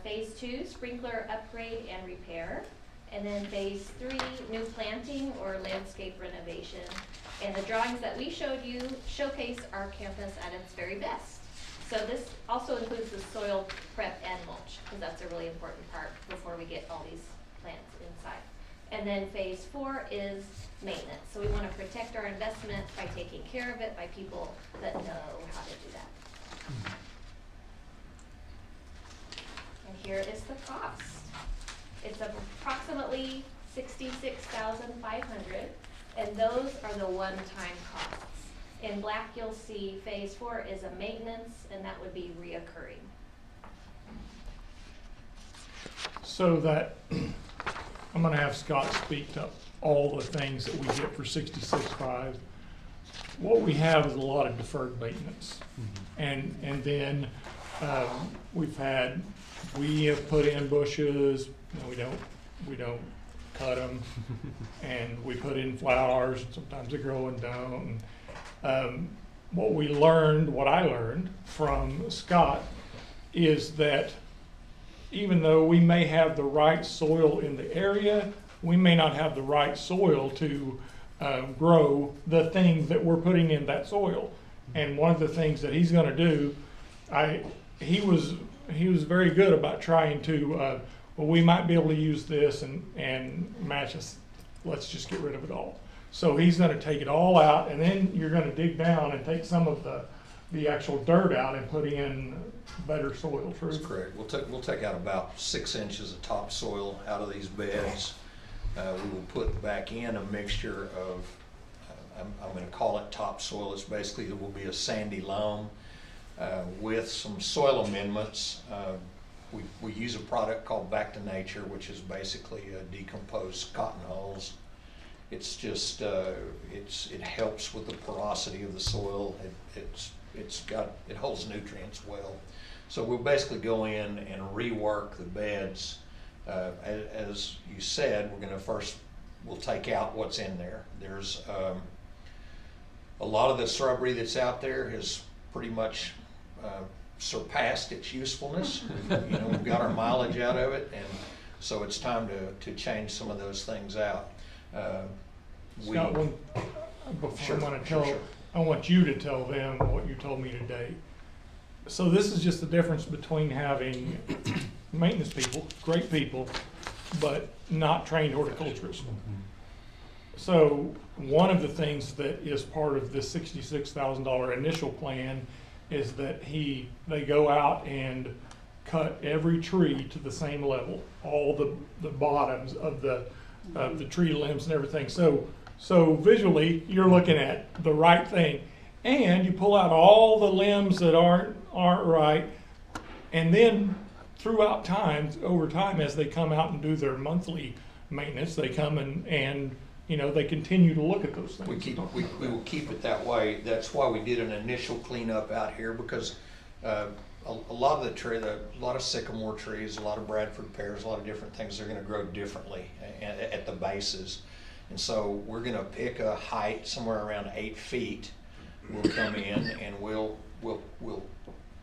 S10: Phase 2, sprinkler upgrade and repair. And then phase 3, new planting or landscape renovation. And the drawings that we showed you showcase our campus at its very best. So this also includes the soil prep and mulch, because that's a really important part before we get all these plants inside. And then phase 4 is maintenance. So we want to protect our investment by taking care of it by people that know how to do that. And here is the cost. It's approximately $66,500, and those are the one-time costs. In black, you'll see phase 4 is a maintenance, and that would be reoccurring.
S1: So that, I'm gonna have Scott speak to all the things that we get for 66.5. What we have is a lot of deferred maintenance. And then, we have put in bushes, we don't cut them. And we put in flowers, sometimes they grow and don't. What I learned from Scott is that even though we may have the right soil in the area, we may not have the right soil to grow the things that we're putting in that soil. And one of the things that he's gonna do, he was very good about trying to, well, we might be able to use this and match us, let's just get rid of it all. So he's gonna take it all out, and then you're gonna dig down and take some of the actual dirt out and put in better soil. True?
S12: That's correct. We'll take out about 6 inches of topsoil out of these beds. We will put back in a mixture of, I'm going to call it topsoil. It's basically, it will be a sandy loam with some soil amendments. We use a product called Back to Nature, which is basically decomposed cotton hulls. It's just, it helps with the porosity of the soil. It holds nutrients well. So we'll basically go in and rework the beds. As you said, we'll take out what's in there. There's a lot of the shrubbery that's out there has pretty much surpassed its usefulness. We've got our mileage out of it, and so it's time to change some of those things out.
S1: Scott,
S12: Sure,
S1: I want you to tell them what you told me today. So this is just the difference between having maintenance people, great people, but not trained horticulturists. So one of the things that is part of this $66,000 initial plan is that they go out and cut every tree to the same level, all the bottoms of the tree limbs and everything. So visually, you're looking at the right thing, and you pull out all the limbs that aren't right, and then throughout time, over time, as they come out and do their monthly maintenance, they come and they continue to look at those things.
S12: We will keep it that way. That's why we did an initial cleanup out here, because a lot of sycamore trees, a lot of Bradford pears, a lot of different things are going to grow differently at the bases. And so we're going to pick a height somewhere around 8 feet. We'll come in and we'll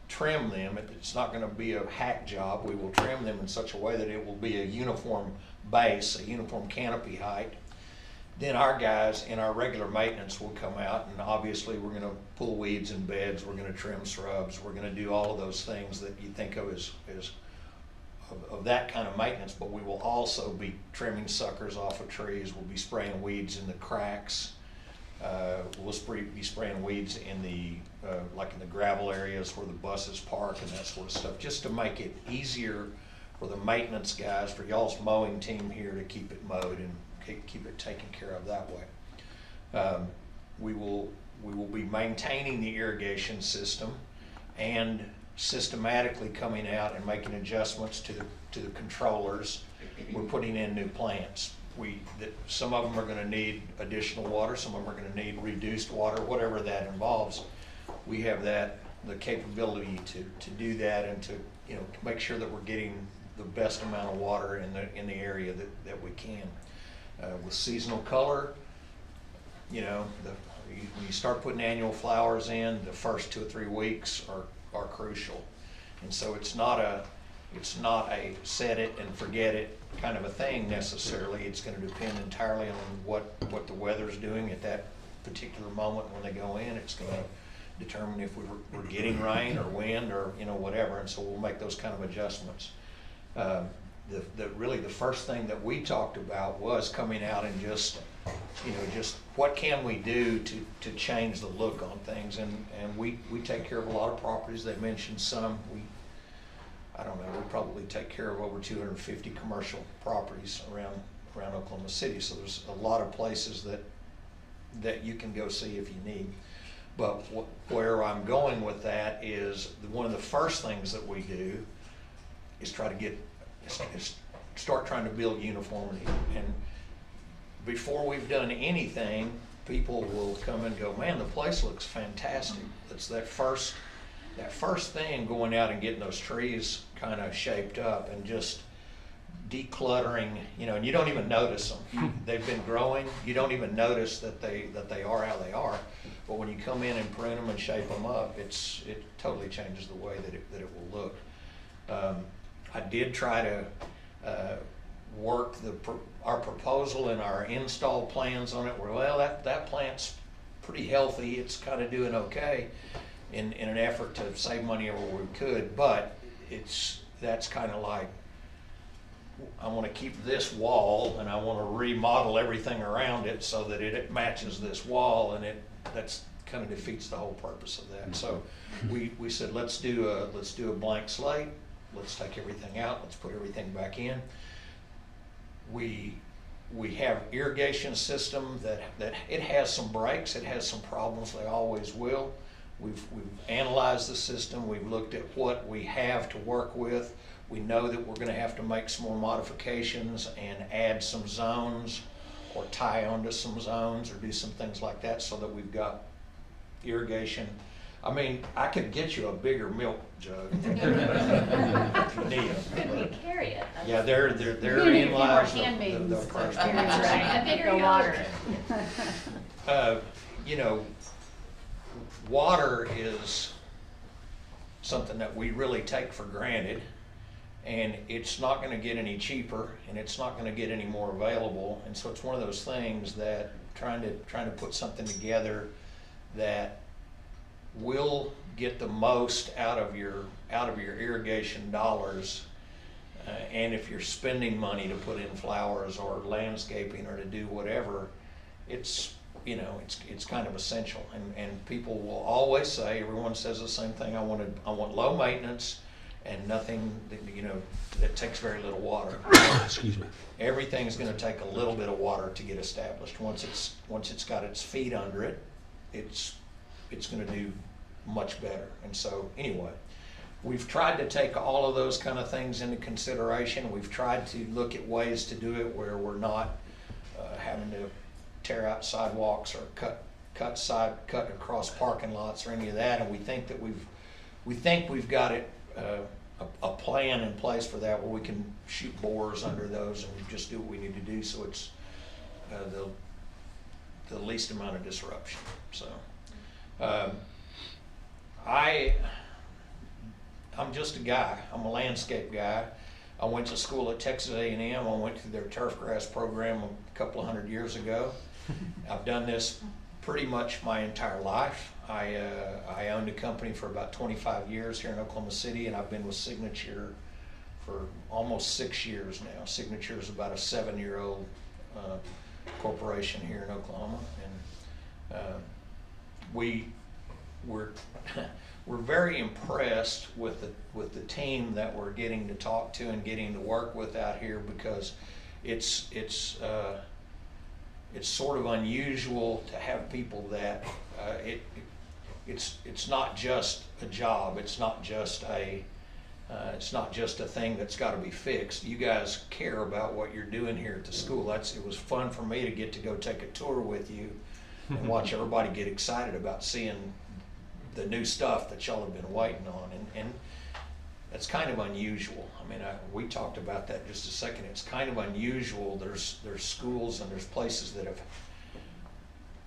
S12: trim them. It's not going to be a hack job. We will trim them in such a way that it will be a uniform base, a uniform canopy height. Then our guys in our regular maintenance will come out, and obviously we're going to pull weeds in beds, we're going to trim shrubs, we're going to do all of those things that you think of as of that kind of maintenance, but we will also be trimming suckers off of trees. We'll be spraying weeds in the cracks. We'll be spraying weeds in like in the gravel areas where the buses park and that sort of stuff, just to make it easier for the maintenance guys, for y'all's mowing team here, to keep it mowed and keep it taken care of that way. We will be maintaining the irrigation system and systematically coming out and making adjustments to the controllers. We're putting in new plants. Some of them are going to need additional water, some of them are going to need reduced water, whatever that involves. We have the capability to do that and to make sure that we're getting the best amount of water in the area that we can. With seasonal color, when you start putting annual flowers in, the first 2 or 3 weeks are crucial. And so it's not a set it and forget it kind of a thing necessarily. It's going to depend entirely on what the weather's doing at that particular moment when they go in. It's going to determine if we're getting rain or wind or whatever, and so we'll make those kind of adjustments. Really the first thing that we talked about was coming out and just what can we do to change the look on things, and we take care of a lot of properties. They mentioned some. I don't know, we probably take care of over 250 commercial properties around Oklahoma City, so there's a lot of places that you can go see if you need. But where I'm going with that is one of the first things that we do is try to get start trying to build uniformity. And before we've done anything, people will come and go, man, the place looks fantastic. It's that first thing, going out and getting those trees kind of shaped up and just decluttering, and you don't even notice them. They've been growing. You don't even notice that they are how they are. But when you come in and prune them and shape them up, it totally changes the way that it will look. I did try to work our proposal and our install plans on it. Well, that plant's pretty healthy. It's kind of doing okay in an effort to save money where we could, but that's kind of like, I want to keep this wall and I want to remodel everything around it so that it matches this wall, and that's kind of defeats the whole purpose of that. So we said, let's do a blank slate. Let's take everything out. Let's put everything back in. We have irrigation system that it has some breaks. It has some problems. They always will. We've analyzed the system. We've looked at what we have to work with. We know that we're going to have to make some more modifications and add some zones or tie onto some zones or do some things like that so that we've got irrigation. I mean, I could get you a bigger milk jug if you need it.
S10: Could we carry it?
S12: Yeah, they're in lies the first one.
S10: Right, a bigger water.
S12: Water is something that we really take for granted, and it's not going to get any cheaper, and it's not going to get any more available. And so it's one of those things that trying to put something together that will get the most out of your irrigation dollars. And if you're spending money to put in flowers or landscaping or to do whatever, it's kind of essential. And people will always say, everyone says the same thing, I want low maintenance and nothing that takes very little water.
S8: Excuse me.
S12: Everything's going to take a little bit of water to get established. Once it's got its feet under it, it's going to do much better. And so anyway, we've tried to take all of those kind of things into consideration. We've tried to look at ways to do it where we're not having to tear out sidewalks or cut across parking lots or any of that. And we think we've got it a plan in place for that, where we can shoot bores under those and just do what we need to do so it's the least amount of disruption. So I'm just a guy. I'm a landscape guy. I went to school at Texas A&M. I went through their turf grass program a couple of 100 years ago. I've done this pretty much my entire life. I owned a company for about 25 years here in Oklahoma City, and I've been with Signage for almost 6 years now. Signage is about a 7-year-old corporation here in Oklahoma, and we're very impressed with the team that we're getting to talk to and getting to work with out here, because it's sort of unusual to have people that it's not just a job. It's not just a thing that's got to be fixed. You guys care about what you're doing here at the school. It was fun for me to get to go take a tour with you and watch everybody get excited about seeing the new stuff that y'all have been waiting on, and that's kind of unusual. I mean, we talked about that just a second. It's kind of unusual. There's schools and there's places that have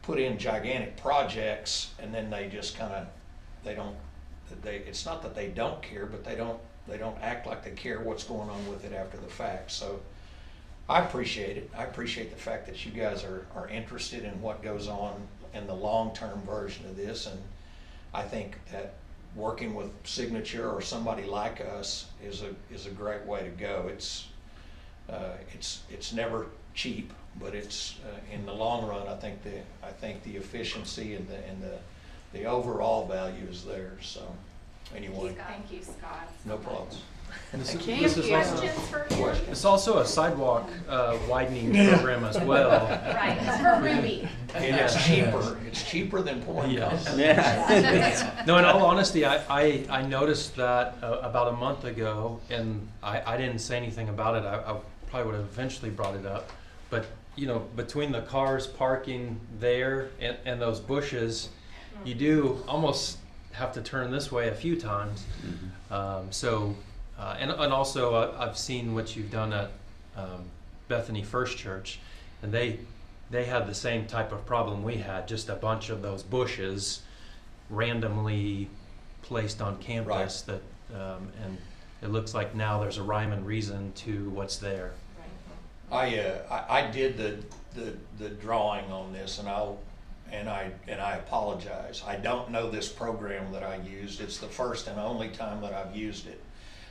S12: put in gigantic projects, and then they just kind of it's not that they don't care, but they don't act like they care what's going on with it after the fact. So I appreciate it. I appreciate the fact that you guys are interested in what goes on in the long-term version of this, and I think that working with Signage or somebody like us is a great way to go. It's never cheap, but it's in the long run, I think the efficiency and the overall value is there. So anyway,
S10: Thank you, Scott.
S12: no problem.
S7: This is
S10: Questions for him?
S7: It's also a sidewalk widening program as well.
S10: Right, it's for Ruby.
S12: And it's cheaper. It's cheaper than pouring
S7: Yes.
S12: concrete.
S3: Yeah.
S7: No, in all honesty, I noticed that about a month ago, and I didn't say anything about it. I probably would have eventually brought it up, but, you know, between the cars parking there and those bushes, you do almost have to turn this way a few times. And also I've seen what you've done at Bethany First Church, and they had the same type of problem we had, just a bunch of those bushes randomly placed on campus. That and it looks like now there's a rhyme and reason to what's there.
S12: I did the drawing on this, and I apologize. I don't know this program that I used. It's the first and only time that I've used it,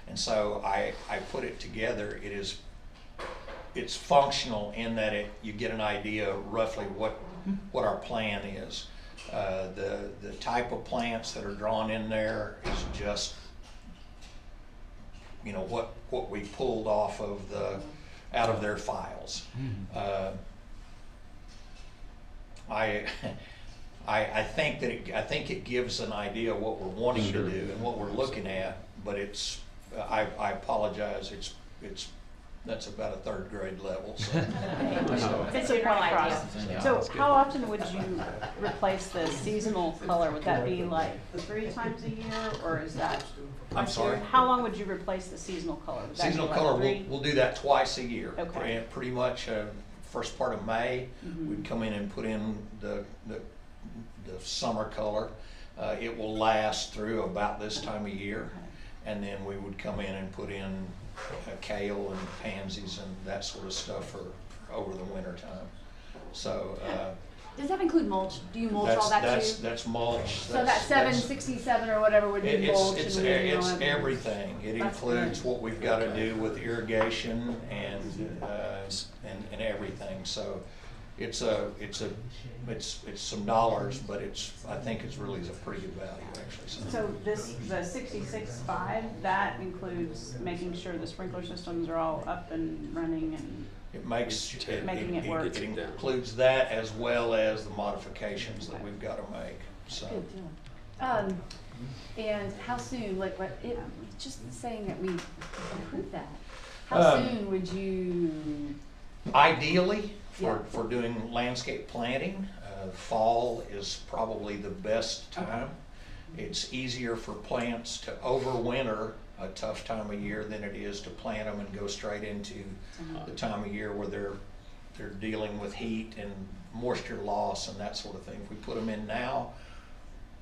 S12: and so I put it together. It's functional in that you get an idea roughly what our plan is. The type of plants that are drawn in there is just, you know, what we pulled off of out of their files. I think it gives an idea of what we're wanting to do and what we're looking at, but I apologize. That's about a third grade level. So.
S5: It's a point across. So how often would you replace the seasonal color? Would that be like 3 times a year, or is that?
S12: I'm sorry?
S5: How long would you replace the seasonal color? Would that be
S12: Seasonal
S5: like
S12: color,
S5: 3?
S12: we'll do that twice a year.
S5: Okay.
S12: Pretty much first part of May, we'd come in and put in the summer color. It will last through about this time of year, and then we would come in and put in kale and pansies and that sort of stuff for over the winter time. So
S2: Does that include mulch? Do you mulch all that too?
S12: That's mulch.
S2: So that 767 or whatever would be mulch.
S12: It's everything. It includes what we've got to do with irrigation and everything. So it's some dollars, but I think it's really a pretty good value actually.
S5: So the 66.5, that includes making sure the sprinkler systems are all up and running and making it work.
S12: It includes that as well as the modifications that we've got to make. So.
S2: And how soon? Like what? Just saying that we approved that. How soon would you?
S12: Ideally, for doing landscape planting, fall is probably the best time. It's easier for plants to overwinter a tough time of year than it is to plant them and go straight into the time of year where they're dealing with heat and moisture loss and that sort of thing. If we put them in now,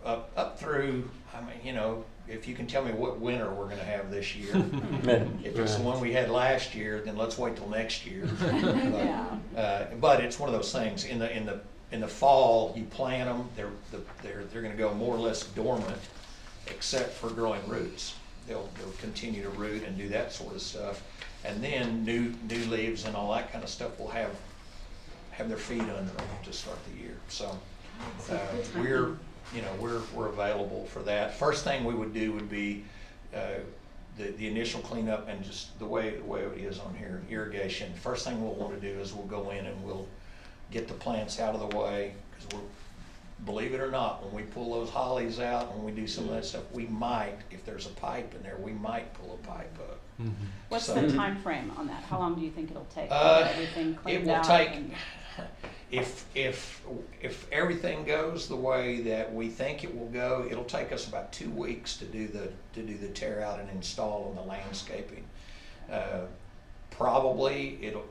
S12: up through, I mean, you know, if you can tell me what winter we're going to have this year, if it's the one we had last year, then let's wait till next year. But it's one of those things. In the fall, you plant them; they're going to go more or less dormant, except for growing roots. They'll continue to root and do that sort of stuff, and then new leaves and all that kind of stuff will have their feet under them to start the year. So we're available for that. First thing we would do would be the initial cleanup and just the way it is on here, irrigation. First thing we'll want to do is we'll go in and we'll get the plants out of the way, because believe it or not, when we pull those hollies out, when we do some of that stuff, we might, if there's a pipe in there, we might pull a pipe up.
S5: What's the time frame on that? How long do you think it'll take to get everything cleaned out?
S12: It will take, if everything goes the way that we think it will go, it'll take us about 2 weeks to do the tear out and install on the landscaping. Probably it'll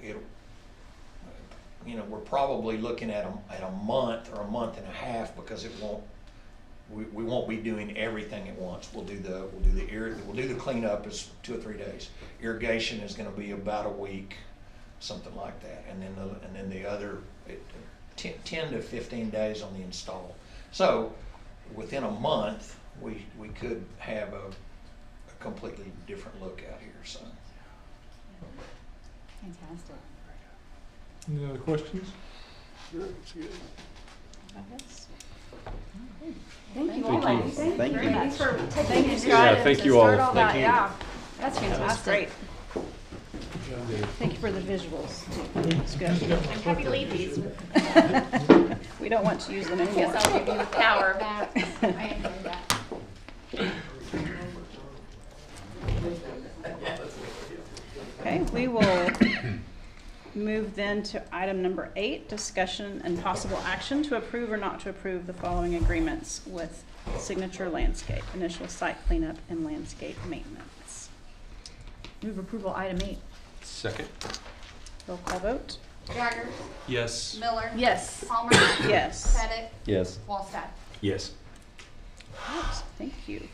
S12: we're probably looking at a month or a month and a half, because we won't be doing everything at once. We'll do the cleanup is 2 or 3 days. Irrigation is going to be about a week, something like that, and then the other 10 to 15 days on the install. So within a month, we could have a completely different look out here. So
S2: Fantastic.
S1: Any other questions?
S2: Thank you all, ladies.
S3: Thank you.
S2: Thanks for taking
S5: Thank you,
S2: the
S5: Scott.
S2: initiative
S8: Thank
S2: to
S8: you all.
S2: start all
S8: Thank
S2: that.
S8: you.
S2: Yeah, that's
S5: That was
S2: fantastic.
S5: great. Thank you for the visuals too. It's good.
S10: I'm happy to leave these.
S5: We don't want to use them anymore.
S10: Guess I'll give you the power back. I enjoyed that.
S5: Okay, we will move then to item number 8, discussion and possible action to approve or not to approve the following agreements with Signature Landscape, initial site cleanup and landscape maintenance.
S2: Move approval item 8.
S8: Second.
S5: Roll call vote.
S10: Jagger.
S7: Yes.
S10: Miller.
S2: Yes.
S10: Palmer.
S5: Yes.
S10: Pettit.
S3: Yes.
S10: Wallstad.
S8: Yes.
S5: Right, thank you.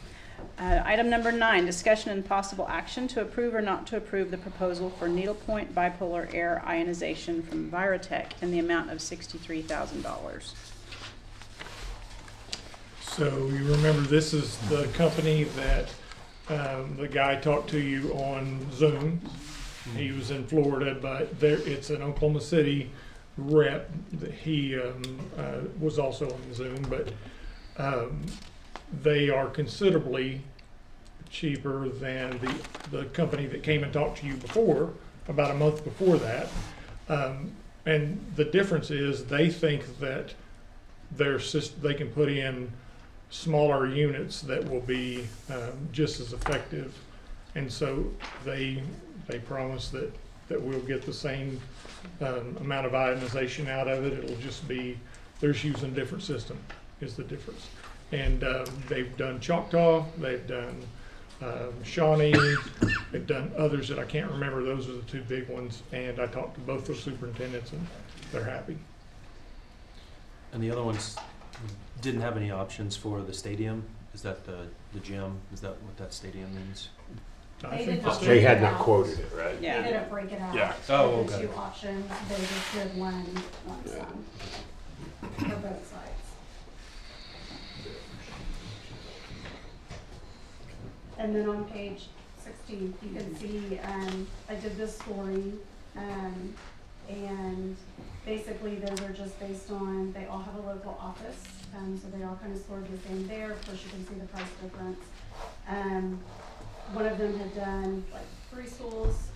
S5: Item number 9, discussion and possible action to approve or not to approve the proposal for needlepoint bipolar air ionization from Viratech in the amount of $63,000.
S1: So you remember, this is the company that the guy talked to you on Zoom. He was in Florida, but it's an Oklahoma City rep. He was also on Zoom, but they are considerably cheaper than the company that came and talked to you before, about a month before that. And the difference is they think that they can put in smaller units that will be just as effective. And so they promise that we'll get the same amount of ionization out of it. It'll just be, they're just using a different system is the difference. And they've done Choctaw, they've done Shawnee, they've done others that I can't remember. Those are the 2 big ones. And I talked to both the superintendents and they're happy.
S7: And the other ones didn't have any options for the stadium? Is that the gym? Is that what that stadium means?
S1: I
S10: They
S1: think
S10: did not
S1: the
S8: They
S1: state-
S8: had not quoted it, right?
S10: They
S5: Yeah.
S10: didn't break it out.
S8: Yeah.
S7: Oh,
S10: With the
S7: okay.
S10: 2 options, they just did one sum for both sides. And then on page 16, you can see, I did this scoring, and basically those are just based on, they all have a local office, so they all kind of scored the same there. Of course, you can see the price difference. One of them had done like 3 schools,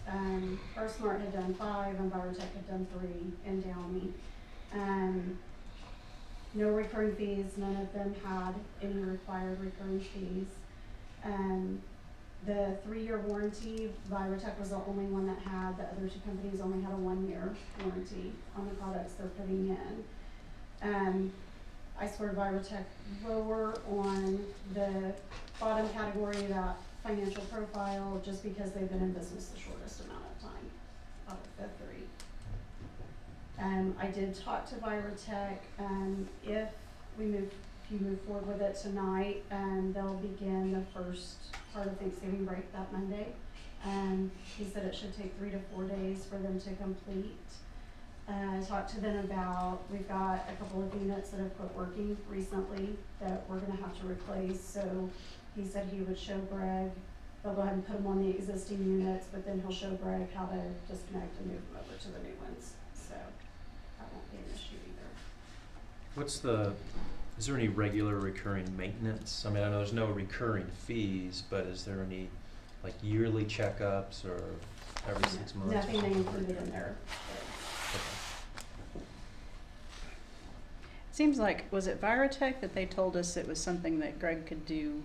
S10: First Smart had done 5, and Viratech had done 3 in Downey. No recurring fees, none of them had any required recurring fees. The 3-year warranty, Viratech was the only one that had. The other 2 companies only had a 1-year warranty on the products they're putting in. I scored Viratech lower on the bottom category, that financial profile, just because they've been in business the shortest amount of time out of the 3. I did talk to Viratech. If you move forward with it tonight, they'll begin the first part of Thanksgiving break that Monday. He said it should take 3 to 4 days for them to complete. I talked to them about, we've got a couple of units that have quit working recently that we're gonna have to replace. So he said he would show Greg, they'll go ahead and put them on the existing units, but then he'll show Greg how to disconnect and move them over to the new ones. So that won't be an issue either.
S7: Is there any regular recurring maintenance? I mean, I know there's no recurring fees, but is there any like yearly checkups or every 6 months?
S10: Nothing they included in there.
S5: Seems like, was it Viratech that they told us it was something that Greg could do?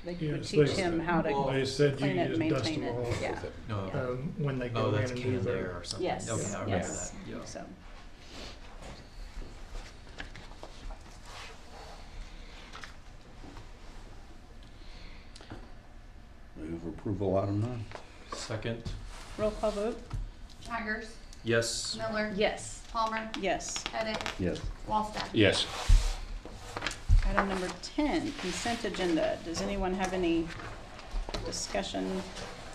S5: They could
S1: Yes,
S5: teach
S1: they-
S5: him how
S6: Well,
S5: to
S1: They said
S5: clean
S1: you
S5: it and
S1: just dust
S5: maintain
S1: them
S5: it.
S1: off
S5: Yeah.
S7: No.
S1: when they
S7: Oh,
S1: go in
S7: that's
S1: and do
S7: canned
S1: their.
S7: air or something.
S5: Yes,
S7: Okay, I remember
S5: yes.
S7: that. Yeah.
S5: So,
S3: Move approval item 9.
S7: Second.
S5: roll call vote.
S10: Jaggers.
S7: Yes.
S10: Miller.
S2: Yes.
S10: Palmer.
S5: Yes.
S10: Pettit.
S3: Yes.
S10: Wallstad.
S8: Yes.
S5: Item number 10, consent agenda. Does anyone have any discussion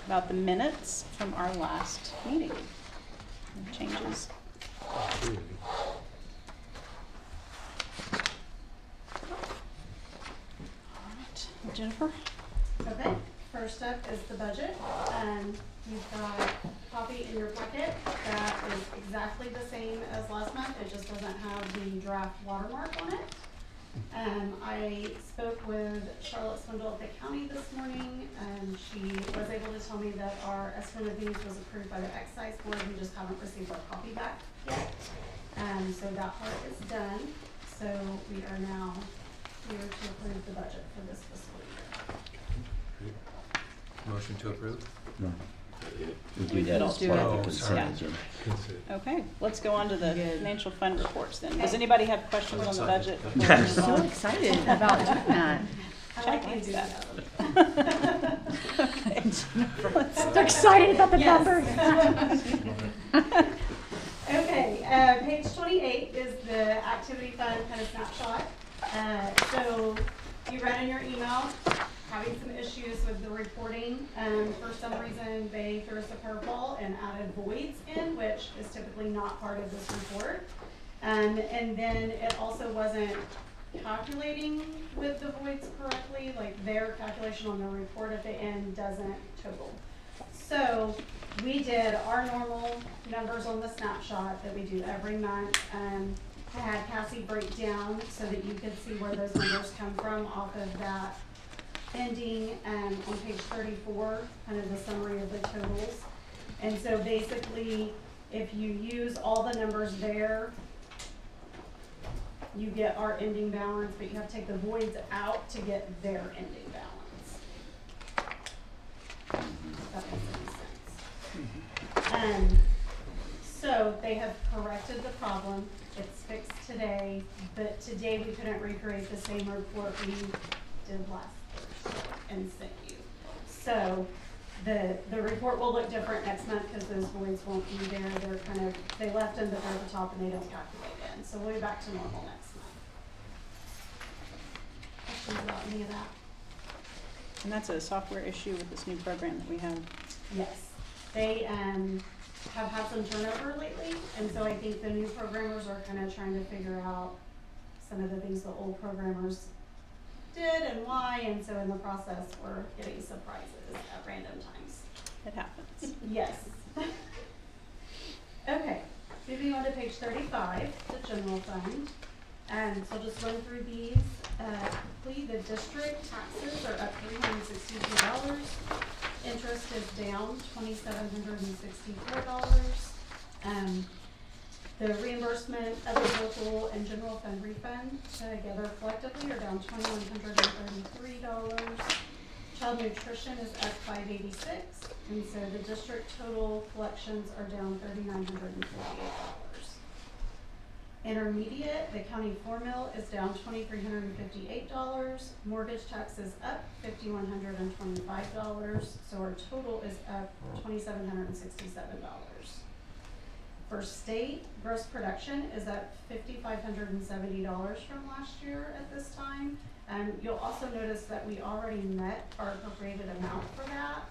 S5: about the minutes from our last meeting? Any changes? All right, Jennifer?
S10: Okay, first up is the budget. You've got a copy in your packet that is exactly the same as last month. It just doesn't have the draft watermark on it. I spoke with Charlotte Swindle at the county this morning, and she was able to tell me that our estimate of these was approved by the excise board. We just haven't received our copy back yet. So that part is done. So we are now here to approve the budget for this fiscal year.
S7: Motion to approve?
S3: No. We do that
S5: Let's
S3: as
S5: do
S3: part
S5: it.
S3: of the
S7: Oh,
S3: consent
S7: sorry.
S3: agenda.
S5: Okay, let's go on to the
S2: Good.
S5: financial fund reports then. Does anybody have questions on the budget? before we
S2: I'm
S5: move
S2: so
S5: on?
S2: excited about doing that.
S5: Check likes that. Okay.
S2: They're excited about the numbers.
S13: Okay, page 28 is the activity fund kind of snapshot. So you read in your email, having some issues with the reporting. For some reason, they threw us a curveball and added voids in, which is typically not part of this report. And then it also wasn't calculating with the voids correctly, like their calculation on the report at the end doesn't total. So we did our normal numbers on the snapshot that we do every month. I had Cassie break down so that you could see where those numbers come from off of that ending on page 34, kind of the summary of the totals. And so basically, if you use all the numbers there, you get our ending balance, but you have to take the voids out to get their ending balance. If that makes any sense. So they have corrected the problem. It's fixed today, but today we couldn't recreate the same report we did last Thursday and sent you. So the report will look different next month because those voids won't be there. They're kind of, they left them, but they're at the top and they don't calculate in. So we'll be back to normal next month. Questions about any of that?
S5: And that's a software issue with this new program that we have.
S13: Yes, they have had some turnover lately, and so I think the new programmers are kind of trying to figure out some of the things the old programmers did and why, and so in the process we're getting surprises at random times.
S5: It happens.
S13: Yes. Okay, moving on to page 35, the general fund. And so I'll just run through these. Quickly, the district taxes are up $362. Interest is down $2,764. The reimbursement of the local and general fund refund together collectively are down $2,133. Child nutrition is up $586, and so the district total collections are down $3,948. Intermediate, the county formula is down $2,358. Mortgage tax is up $5,125, so our total is up $2,767. For state, gross production is up $5,570 from last year at this time. You'll also notice that we already met our appropriated amount for that.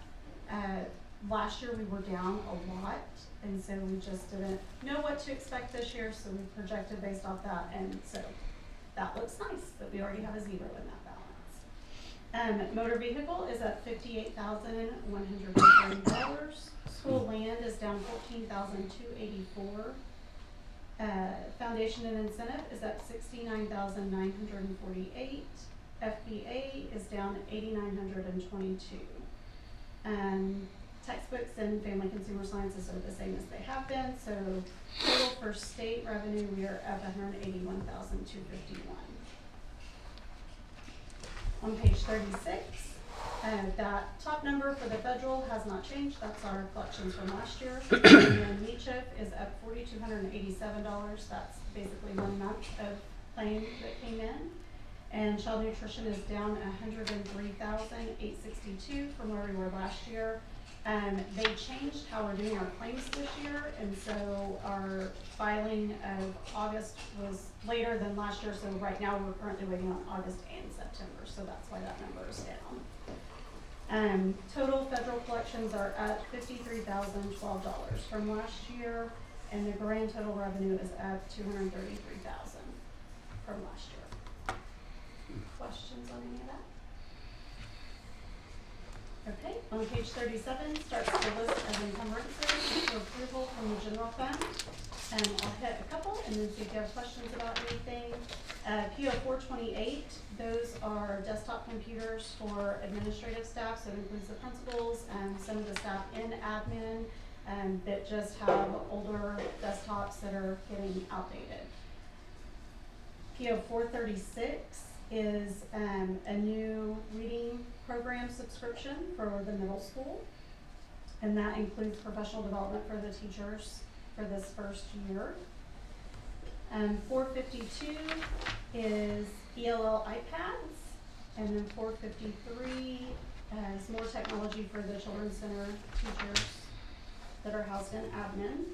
S13: Last year we were down a lot, and so we just didn't know what to expect this year, so we projected based off that, and so that looks nice, but we already have a zero in that balance. Motor vehicle is at $58,130. School land is down $14,284. Foundation and incentive is at $69,948. FBA is down $8,922. Textbooks and family consumer sciences are the same as they have been, so total for state revenue, we are up $181,251. On page 36, that top number for the federal has not changed. That's our collections from last year. And MeChip is up $4,287. That's basically 1 month of claim that came in. And child nutrition is down $103,862 from where we were last year. They changed how we're doing our claims this year, and so our filing of August was later than last year, so right now we're currently waiting on August and September, so that's why that number is down. Total federal collections are at $53,012 from last year, and the grand total revenue is at $233,000 from last year. Questions on any of that? Okay, on page 37 starts the list of encumbrances for approval from the general fund. I'll hit a couple and then see if you have questions about anything. PO 428, those are desktop computers for administrative staff, so it includes the principals and some of the staff in admin that just have older desktops that are getting outdated. PO 436 is a new reading program subscription for the middle school. And that includes professional development for the teachers for this first year. 452 is ELL iPads, and then 453 is more technology for the Children's Center teachers that are housed in admin.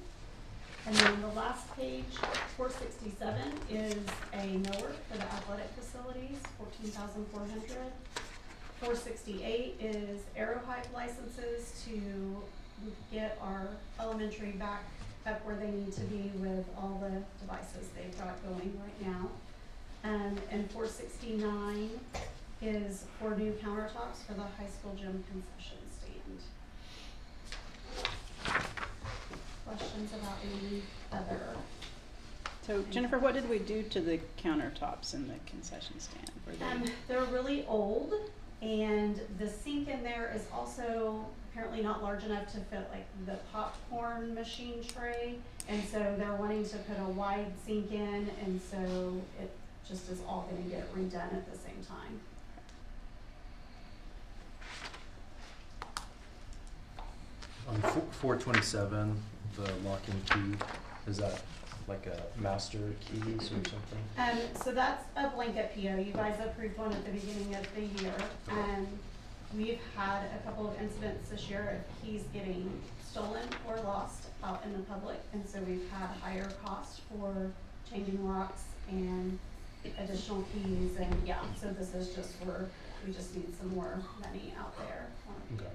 S13: And then the last page, 467, is a mower for the athletic facilities, $14,400. 468 is Aerohype licenses to get our elementary back up where they need to be with all the devices they've got going right now. And 469 is for new countertops for the high school gym concession stand. Questions about any other?
S5: So Jennifer, what did we do to the countertops in the concession stand? Were they-
S13: They're really old, and the sink in there is also apparently not large enough to fit like the popcorn machine tray, and so they're wanting to put a wide sink in, and so it just is all gonna get redone at the same time.
S7: On 427, the lock and key, is that like a master keys or something?
S13: So that's a blanket PO. You guys approved one at the beginning of the year. We've had a couple of incidents this year of keys getting stolen or lost out in the public, and so we've had higher costs for changing locks and additional keys, and yeah, so this is just we just need some more money out there on a PO.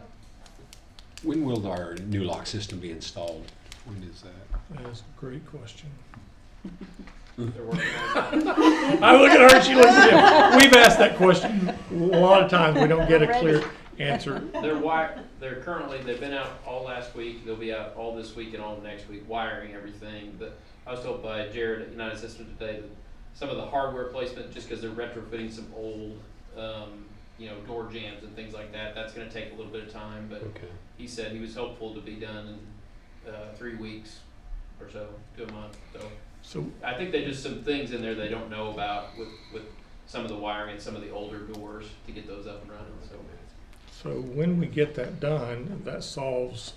S8: When will our new lock system be installed? When is that?
S1: That is a great question.
S14: They're working on that.
S1: I look at her, she looks at him. We've asked that question a lot of times, we don't get a clear answer.
S14: They're currently, they've been out all last week, they'll be out all this week and all next week, wiring everything. But I was told by Jared at United Systems today that some of the hardware placement, just because they're retrofitting some old, door jams and things like that, that's gonna take a little bit of time, but
S8: Okay.
S14: he said he was hopeful to be done in 3 weeks or so to a month. So I think there's just some things in there they don't know about with some of the wiring and some of the older doors to get those up and running.
S1: So when we get that done, that solves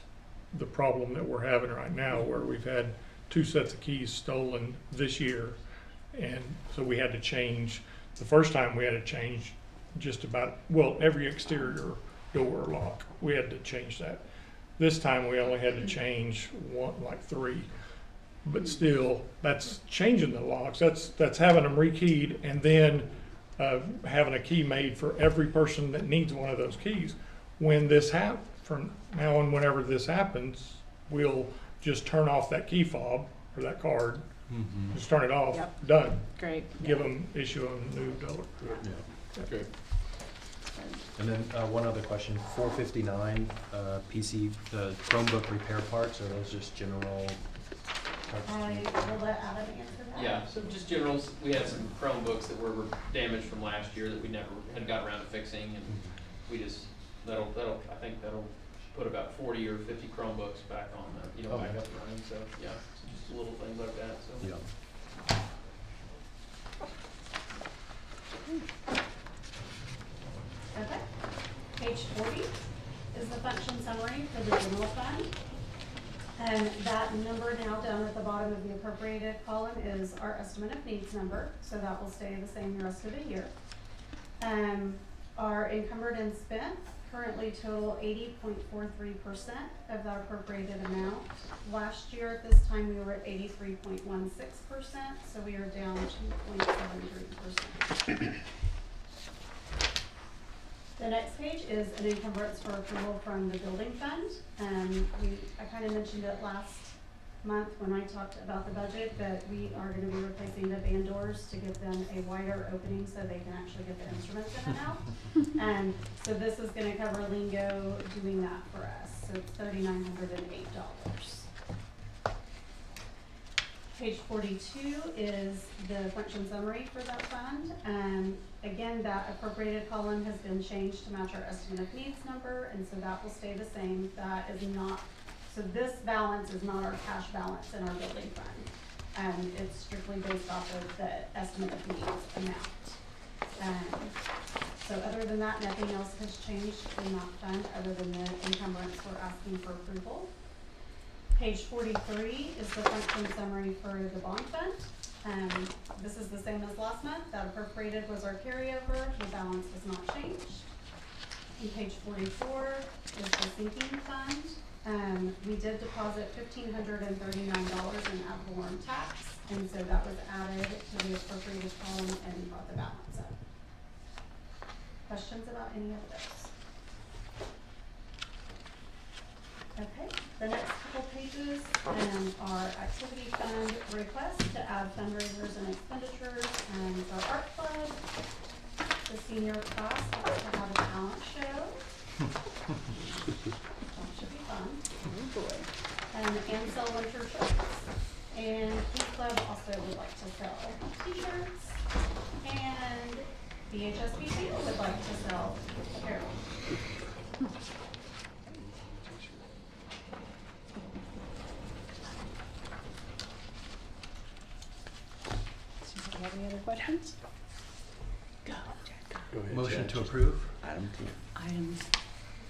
S1: the problem that we're having right now, where we've had 2 sets of keys stolen this year. And so we had to change, the first time we had to change just about, every exterior door lock, we had to change that. This time we only had to change 3, but still, that's changing the locks. That's having them rekeyed and then having a key made for every person that needs one of those keys. When this from now on, whenever this happens, we'll just turn off that key fob or that card.
S7: Mm-hmm.
S1: Just turn it off.
S5: Yep.
S1: Done.
S5: Great.
S1: Issue a new dollar.
S8: Yeah. Okay.
S7: And then one other question, 459 PC, the Chromebook repair parts, are those just general parts?
S13: I will let Adam answer that.
S14: Yeah, so just generals, we had some Chromebooks that were damaged from last year that we never had got around to fixing, and we just, I think that'll put about 40 or 50 Chromebooks back on, back up and running, so, yeah, just little things like that, so.
S7: Yeah.
S13: Okay. Page 40 is the function summary for the general fund. And that number now down at the bottom of the appropriated column is our estimate of needs number, so that will stay the same the rest of the year. Our encumbered and spent currently total 80.43% of that appropriated amount. Last year at this time we were at 83.16%, so we are down 2.73%. The next page is an encumbrance for approval from the building fund. I kind of mentioned it last month when I talked about the budget, that we are going to be replacing the band doors to give them a wider opening so they can actually get the instruments in and out. And so this is going to cover Lingo doing that for us. So it's $3,908. Page 42 is the function summary for that fund. Again, that appropriated column has been changed to match our estimate of needs number, and so that will stay the same. That is not, so this balance is not our cash balance in our building fund. It's strictly based off of the estimate of needs amount. So other than that, nothing else has changed in that fund other than the encumbrance we're asking for approval. Page 43 is the function summary for the bond fund. This is the same as last month. That appropriated was our carryover. The balance has not changed. And page 44 is the sinking fund. We did deposit $1,539 in ad valorem tax, and so that was added to the appropriated column and brought the balance up. Questions about any of those? Okay, the next couple pages are activity fund requests to add fundraisers and expenditures, for art club, the senior class wants to have a talent show. That should be fun.
S5: Oh boy.
S13: And sell winter shirts. And Key Club also would like to sell t-shirts. And the HSBC would like to sell apparel.
S5: Do you have any other questions? Go, Jack.
S8: Go ahead,
S7: Motion
S8: Judge.
S7: to approve.
S3: Item 10.
S5: Items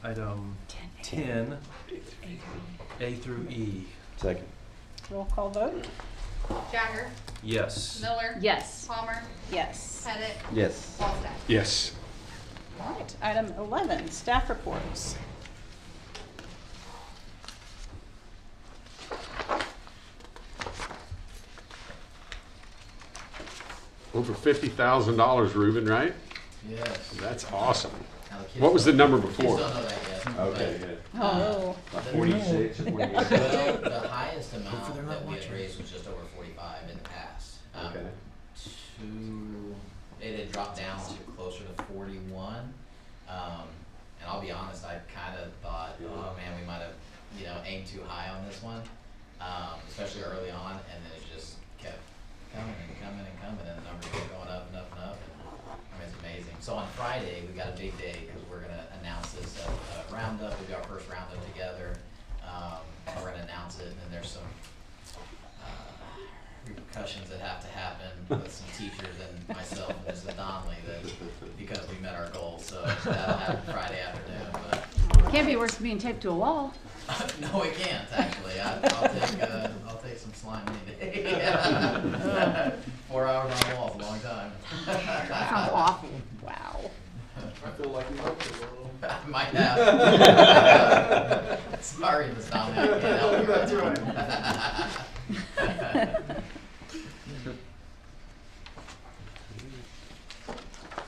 S7: Item 10, A through E.
S3: Second.
S5: roll call vote?
S10: Jagger,
S7: Yes.
S10: Miller.
S2: Yes.
S10: Palmer,
S5: Yes.
S10: Pettit,
S3: Yes.
S10: Wallstack.
S8: Yes.
S5: All right, item 11, staff reports.
S8: Over $50,000, Reuben, right?
S9: Yes.
S8: That's awesome.
S9: Now the kids
S8: What was the
S9: don't-
S8: number
S9: Kids
S8: before?
S9: don't know that yet.
S3: Okay,
S9: but-
S3: yeah.
S5: Oh.
S3: About 46 or 48.
S9: Well, the highest amount that we had raised was just over 45 in the past.
S3: Okay.
S9: It had dropped down to closer to 41. And I'll be honest, I kind of thought, oh man, we might have, aimed too high on this one, especially early on, and then it just kept coming and coming and coming, and the numbers kept going up and up and up. And, it's amazing. So on Friday, we got a big day because we're going to announce this roundup. We'll do our first roundup together. We're going to announce it, and then there's some repercussions that have to happen with some teachers and myself and Mrs. Donnelly because we met our goals. So that'll happen Friday afternoon. But
S2: Can't be worse than being taped to a wall.
S9: no, it can't actually. I'll take some slime any day. 4 hours on the wall is a long time.
S2: That sounds awful.
S5: Wow.
S6: I feel like you might be a little.
S9: Might have. Sorry, Miss Donnelly, I can't help you.
S6: That's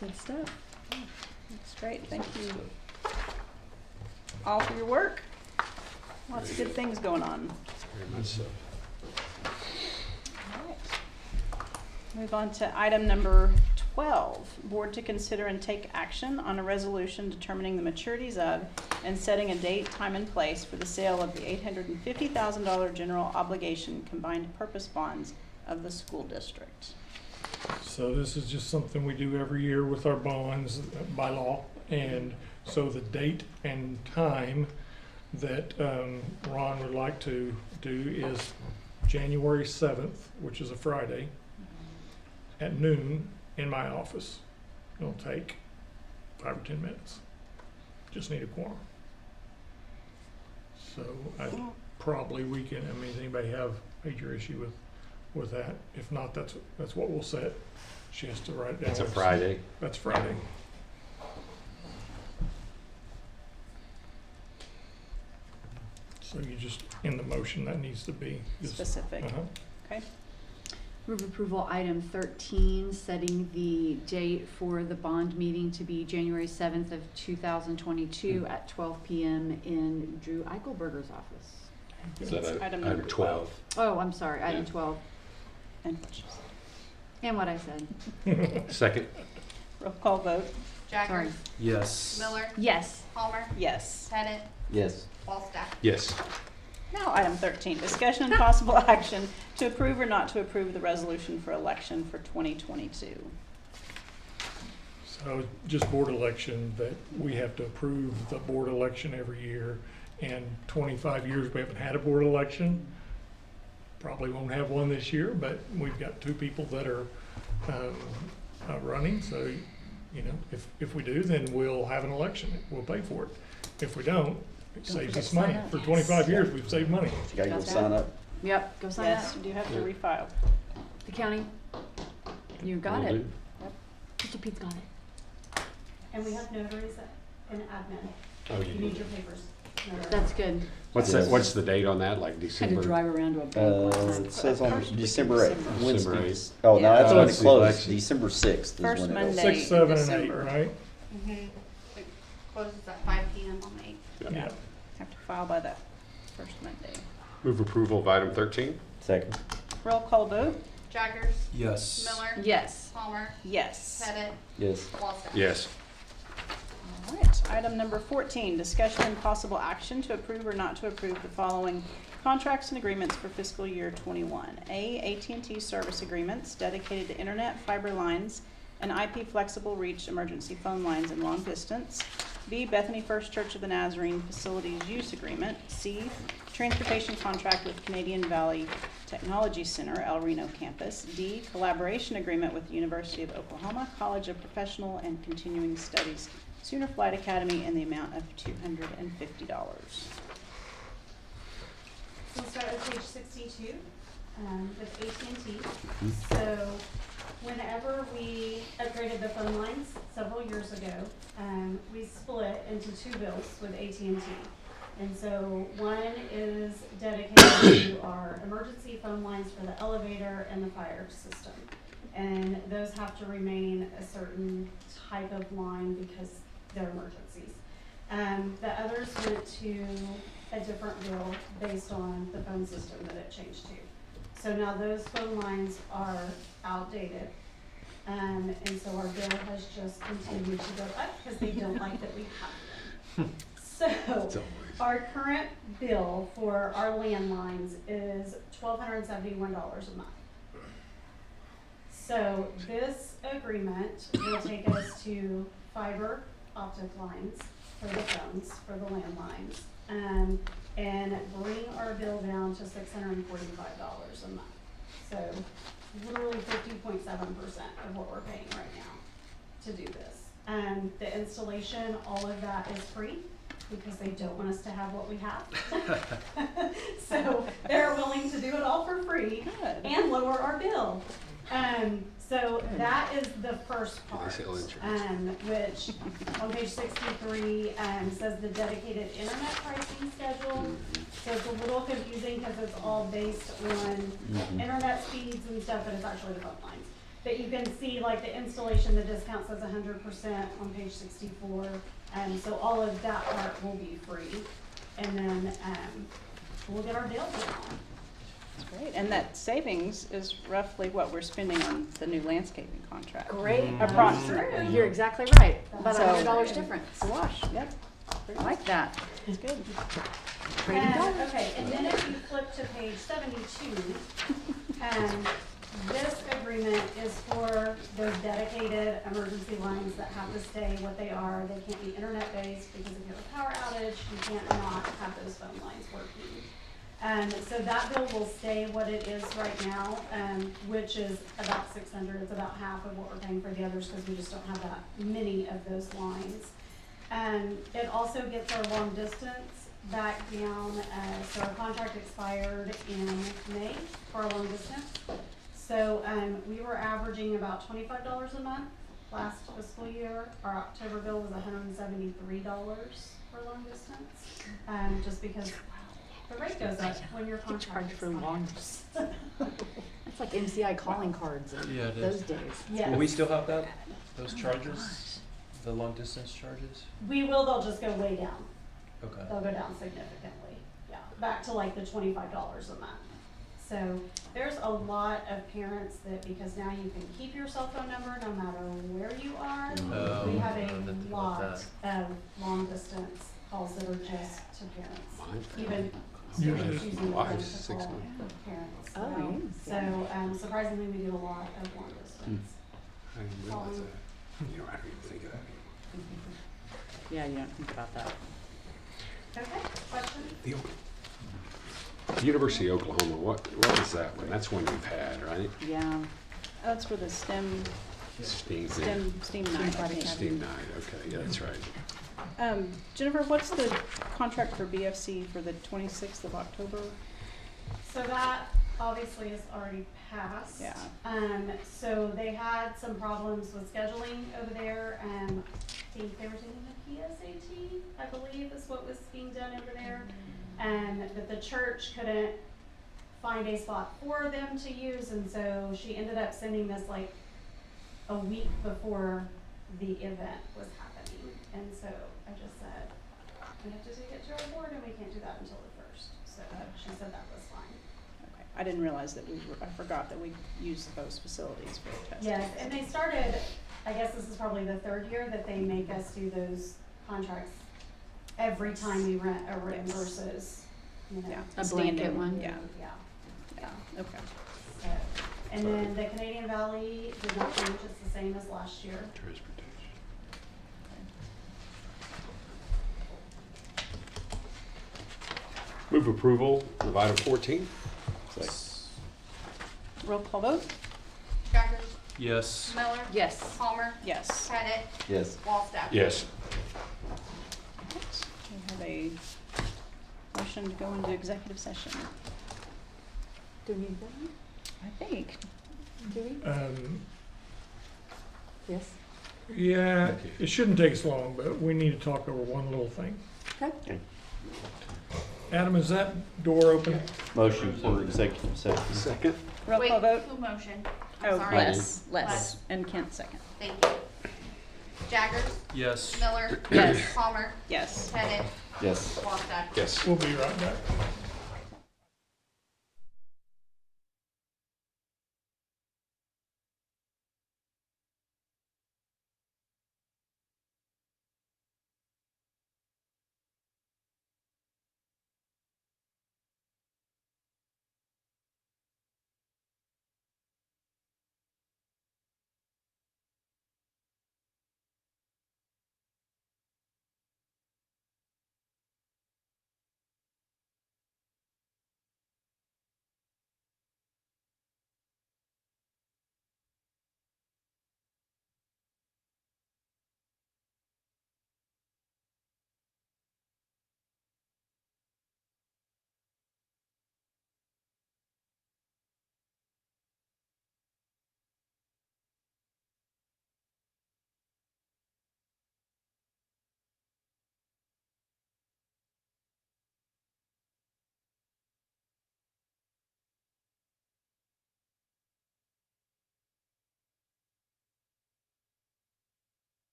S5: Good stuff. That's great. Thank you all for your work. Lots of good things going on.
S8: Very much so.
S5: All right. Move on to item number 12. Board to consider and take action on a resolution determining the maturities of and setting a date, time, and place for the sale of the $850,000 general obligation combined purpose bonds of the school district.
S1: So this is just something we do every year with our bonds by law. And so the date and time that Ron would like to do is January 7th, which is a Friday, at noon in my office. It'll take 5 or 10 minutes. Just need a quorum. So we can, does anybody have major issue with that? If not, that's what we'll set. She has to write it down.
S8: That's a Friday.
S1: That's Friday. So you just, in the motion, that needs to be just
S5: Specific. Okay.
S2: Move approval item 13, setting the date for the bond meeting to be January 7th of 2022 at 12 p.m. in Drew Eichelberger's office.
S8: Is that
S5: Item
S8: item
S5: number
S8: 12?
S2: Oh, I'm sorry, item
S8: Yeah.
S2: 12.
S5: And what you said.
S2: And what I said.
S8: Second.
S5: Roll call vote.
S10: Jagger,
S2: Sorry.
S7: Yes.
S10: Miller,
S2: Yes.
S10: Palmer,
S5: Yes.
S10: Pettit,
S3: Yes.
S10: Wallstack.
S8: Yes.
S5: Now, item 13, discussion and possible action to approve or not to approve the resolution for election for 2022.
S1: So just board election, that we have to approve the board election every year. And 25 years we haven't had a board election. Probably won't have one this year, but we've got 2 people that are running. So You know, if we do, then we'll have an election, we'll pay for it. If we don't, it saves
S2: forget
S1: us
S2: to sign
S1: money.
S2: up.
S1: For 25 years, we've saved money.
S3: You gotta go
S2: Got that?
S3: sign up.
S2: Yep, go sign
S5: Yes,
S2: up.
S5: you do have to refile.
S2: The county, you got
S8: Will
S2: it.
S8: do.
S2: Mr. Pete's got it.
S13: And we have notaries and admin.
S8: Oh,
S13: You need your papers.
S2: That's good.
S8: What's the date on that, like
S2: Had to
S8: December?
S2: drive around to a bank one time.
S3: It says on
S5: First week of
S3: December 8th.
S5: December.
S3: Wednesday.
S8: December 8th.
S3: Oh, no,
S5: Yeah.
S3: that's when
S8: That's
S3: it
S8: the
S3: closed.
S8: election.
S3: December 6th is
S5: First
S3: when it
S5: Monday.
S3: opens.
S1: 6, 7, and 8,
S5: December.
S1: right?
S13: It closes at 5 p.m. on the 8th.
S1: Yeah.
S5: Have to file by that first Monday.
S8: Move approval of item 13?
S3: Second.
S5: Roll call vote?
S10: Jaggers.
S7: Yes.
S10: Miller.
S2: Yes.
S10: Palmer.
S5: Yes.
S10: Pettit.
S3: Yes.
S10: Walston.
S8: Yes.
S5: All right, item number 14, discussion and possible action to approve or not to approve the following contracts and agreements for fiscal year 21. A, AT&T service agreements dedicated to internet, fiber lines, and IP flexible reach emergency phone lines in long distance. B, Bethany First Church of the Nazarene facilities use agreement. C, transportation contract with Canadian Valley Technology Center, El Reno campus. D, collaboration agreement with the University of Oklahoma College of Professional and Continuing Studies Sooner Flight Academy in the amount of $250.
S13: We'll start at page 62 with AT&T. So whenever we upgraded the phone lines several years ago, we split into 2 bills with AT&T. And so one is dedicated to our emergency phone lines for the elevator and the fire system. And those have to remain a certain type of line because they're emergencies. The others went to a different bill based on the phone system that it changed to. So now those phone lines are outdated. And so our bill has just continued to go up because they don't like that we have them. So our current bill for our landlines is $1,271 a month. So this agreement will take us to fiber optic lines for the phones, for the landlines, and bring our bill down to $645 a month. So literally 50.7% of what we're paying right now to do this. The installation, all of that is free because they don't want us to have what we have. So they're willing to do it all for free and lower our bill. So that is the first part, which on page 63 says the dedicated internet pricing schedule. So it's a little confusing because it's all based on internet speeds and stuff, but it's actually the phone lines. But you can see like the installation, the discount says 100% on page 64. So all of that part will be free. And then we'll get our bill down.
S5: That's great. And that savings is roughly what we're spending on the new landscaping contract.
S2: Great.
S5: Approximately.
S2: You're exactly right. About
S5: So-
S2: $100 difference.
S5: It's a wash, yep.
S2: I like that.
S5: It's good.
S13: Okay, and then if you flip to page 72, this agreement is for those dedicated emergency lines that have to stay what they are. They can't be internet-based because if you have a power outage, you can't not have those phone lines working. So that bill will stay what it is right now, which is about $600. It's about half of what we're paying for the others because we just don't have that many of those lines. It also gets our long distance back down. So our contract expired in May for our long distance. So we were averaging about $25 a month last fiscal year. Our October bill was $173 for long distance, just because the rate goes up when your contract
S2: for long.
S13: expires.
S2: It's like MCI calling cards in
S7: Yeah, it
S2: those
S7: is.
S2: days.
S13: Yes.
S7: Will we still have that, those charges, the long distance charges?
S13: We will, they'll just go way down.
S7: Okay.
S13: They'll go down significantly, yeah, back to like the $25 a month. So there's a lot of parents that, because now you can keep your cell phone number no matter where you are. We have a lot of long distance calls that are just to parents, even students using the phone to call parents.
S2: Oh,
S13: So surprisingly, we do a lot of long distance.
S8: I didn't realize that. You know, I didn't even think of that.
S2: Yeah, you don't think about that.
S13: Okay, question?
S8: The University of Oklahoma, what is that one? That's one you've had, right?
S5: Yeah, that's where the STEM
S8: Steam,
S5: Steam night, I think.
S8: Steam night, okay, yeah, that's right.
S5: Jennifer, what's the contract for BFC for the 26th of October?
S13: So that obviously is already passed.
S5: Yeah.
S13: So they had some problems with scheduling over there. I think they were taking the PSAT, I believe is what was being done over there. But the church couldn't find a spot for them to use, and so she ended up sending this like a week before the event was happening. And so I just said, we have to take it to our board and we can't do that until the 1st. So she said that was fine.
S5: Okay. I didn't realize that I forgot that we used those facilities for testing.
S13: Yes, and they started, I guess this is probably the 3rd year that they make us do those contracts every time we rent a room versus, you know.
S5: Yeah.
S2: A blanket one?
S13: Yeah.
S5: Yeah, okay.
S13: So, and then the Canadian Valley did not change, it's the same as last year.
S8: Transportation. Move approval of item 14.
S5: Roll call vote?
S10: Jaggers,
S7: Yes.
S10: Miller,
S2: Yes.
S10: Palmer,
S5: Yes.
S10: Pettit,
S3: Yes.
S10: Wallstep.
S8: Yes.
S5: We have a motion to go into executive session.
S2: Do we need that?
S5: I think.
S2: Do we? Yes.
S1: Yeah, it shouldn't take us long, but we need to talk over one little thing.
S2: Okay.
S1: Adam, is that door open?
S3: Motion for executive session.
S8: Second.
S5: Roll
S10: Wait,
S5: call vote?
S10: who motioned?
S5: Oh,
S10: I'm sorry.
S5: Les, Les, and Kent second.
S10: Thank you. Jaggers,
S7: Yes.
S10: Miller,
S5: Yes.
S10: Palmer,
S5: Yes.
S10: Pettit,
S3: Yes.
S10: Wallstep.
S8: Yes.
S1: We'll be right back.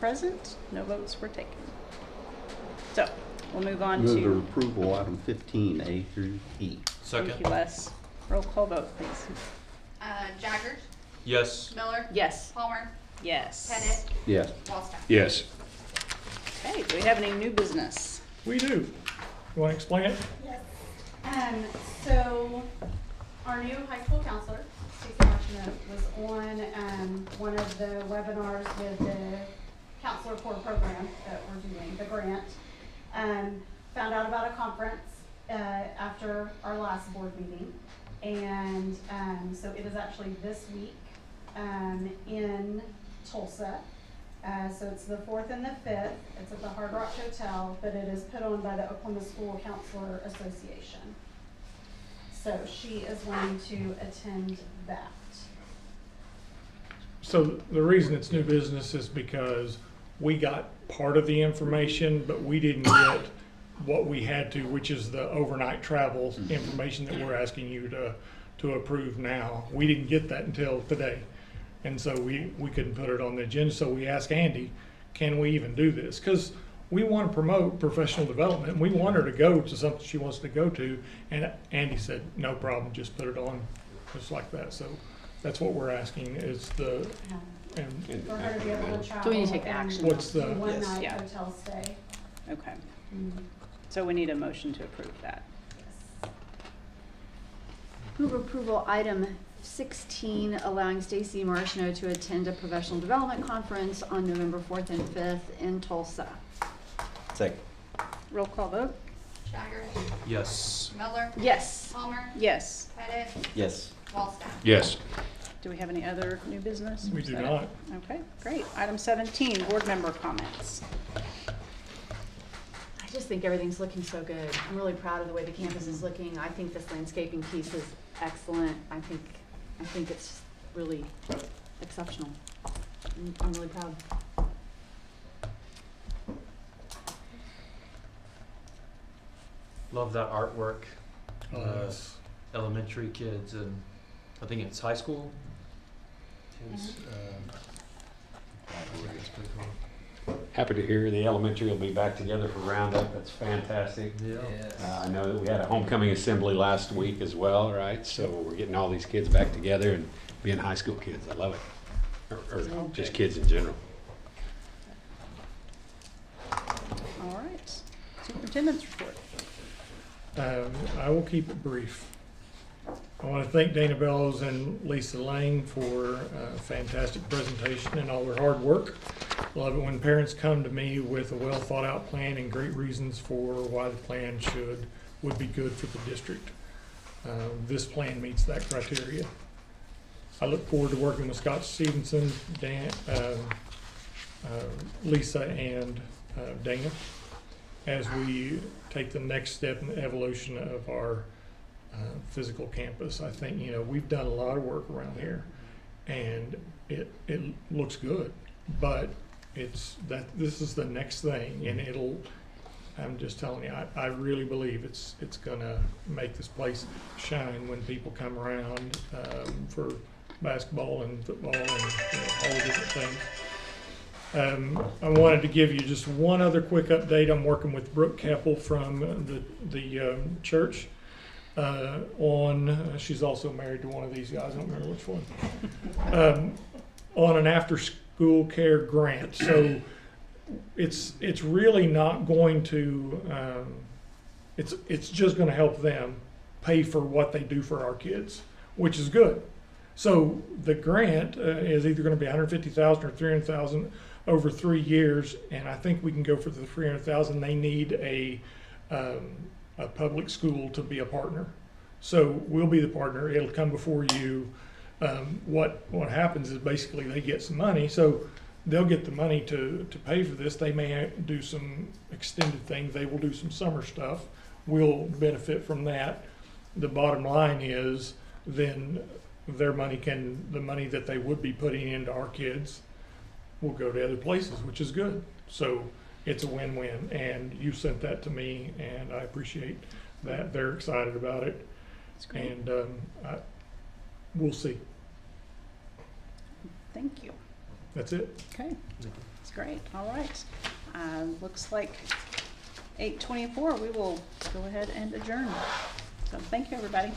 S5: present, no votes were taken. So, we'll move on
S3: Move to
S5: to.
S3: approval item 15A through E.
S7: Second.
S5: Thank you, Les. Roll call vote, please.
S10: Jaggers,
S7: Yes.
S10: Miller,
S5: Yes.
S10: Palmer,
S5: Yes.
S10: Pettit,
S3: Yes.
S10: Wallstone.
S8: Yes.
S5: Okay, do we have any new business?
S1: We do. You want to explain it?
S13: Yes. So our new high school counselor, Stacey Marchino, was on one of the webinars with the counselor core program that we're doing, the grant. Found out about a conference after our last board meeting. And so it is actually this week in Tulsa. So it's the 4th and the 5th. It's at the Hard Rock Hotel, but it is put on by the Oklahoma School Counselor Association. So she is going to attend that.
S1: So the reason it's new business is because we got part of the information, but we didn't get what we had to, which is the overnight travel information that we're asking you to approve now. We didn't get that until today. And so we couldn't put it on the agenda. So we asked Andy, can we even do this? Because we want to promote professional development. We want her to go to something she wants to go to. And Andy said, no problem, just put it on just like that. So that's what we're asking is the, and
S13: For her to be able to travel.
S2: So we need to take
S13: and
S2: action.
S1: What's the-
S13: do one
S7: Yes.
S13: night
S5: Yeah.
S13: hotel stay.
S5: Okay,
S13: Mm.
S5: so we need a motion to approve that.
S13: Yes.
S2: Move approval item 16, allowing Stacey Marchino to attend a professional development conference on November 4th and 5th in Tulsa.
S3: Second.
S5: Roll call vote?
S10: Jaggers,
S7: Yes.
S10: Miller,
S2: Yes.
S10: Palmer,
S5: Yes.
S10: Pettit,
S3: Yes.
S10: Wallstone.
S8: Yes.
S5: Do we have any other new business?
S1: we
S5: Is
S1: do
S5: that it?
S1: not.
S5: Okay, great. Item 17, board member comments.
S2: I just think everything's looking so good. I'm really proud of the way the campus is looking. I think this landscaping piece is excellent. I think it's really exceptional. I'm really proud.
S7: Love that artwork.
S1: Yes.
S7: Elementary kids and I think it's high school. Kids, it's pretty cool.
S8: Happy to hear the elementary will be back together for Roundup. That's fantastic.
S7: Yeah.
S8: I know that we had a homecoming assembly last week as well, right? So we're getting all these kids back together and being high school kids. I love it. Or just kids in general.
S5: All right. Superintendent's report.
S1: I will keep it brief. I want to thank Dana Bellows and Lisa Lang for a fantastic presentation and all their hard work. Love it when parents come to me with a well thought out plan and great reasons for why the plan would be good for the district. This plan meets that criteria. I look forward to working with Scott Stevenson, Dan, Lisa, and Dana as we take the next step in the evolution of our physical campus. I think, we've done a lot of work around here and it looks good, but this is the next thing, and I'm just telling you, I really believe it's gonna make this place shine when people come around for basketball and football and all the different things. I wanted to give you just one other quick update. I'm working with Brooke Keppel from the church she's also married to one of these guys, I don't remember which one, on an after-school care grant. So it's really not going to, it's just going to help them pay for what they do for our kids, which is good. So the grant is either going to be $150,000 or $300,000 over 3 years, and I think we can go for the $300,000. They need a public school to be a partner, so we'll be the partner. It'll come before you. What happens is basically they get some money, so they'll get the money to pay for this. They may do some extended things. They will do some summer stuff. We'll benefit from that. The bottom line is then the money that they would be putting into our kids will go to other places, which is good. So it's a win-win, and you sent that to me, and I appreciate that. They're excited about it, and we'll see.
S5: Thank you.
S1: That's it.
S5: Okay. That's great. All right. Looks like 8:24. We will go ahead and adjourn. So thank you, everybody.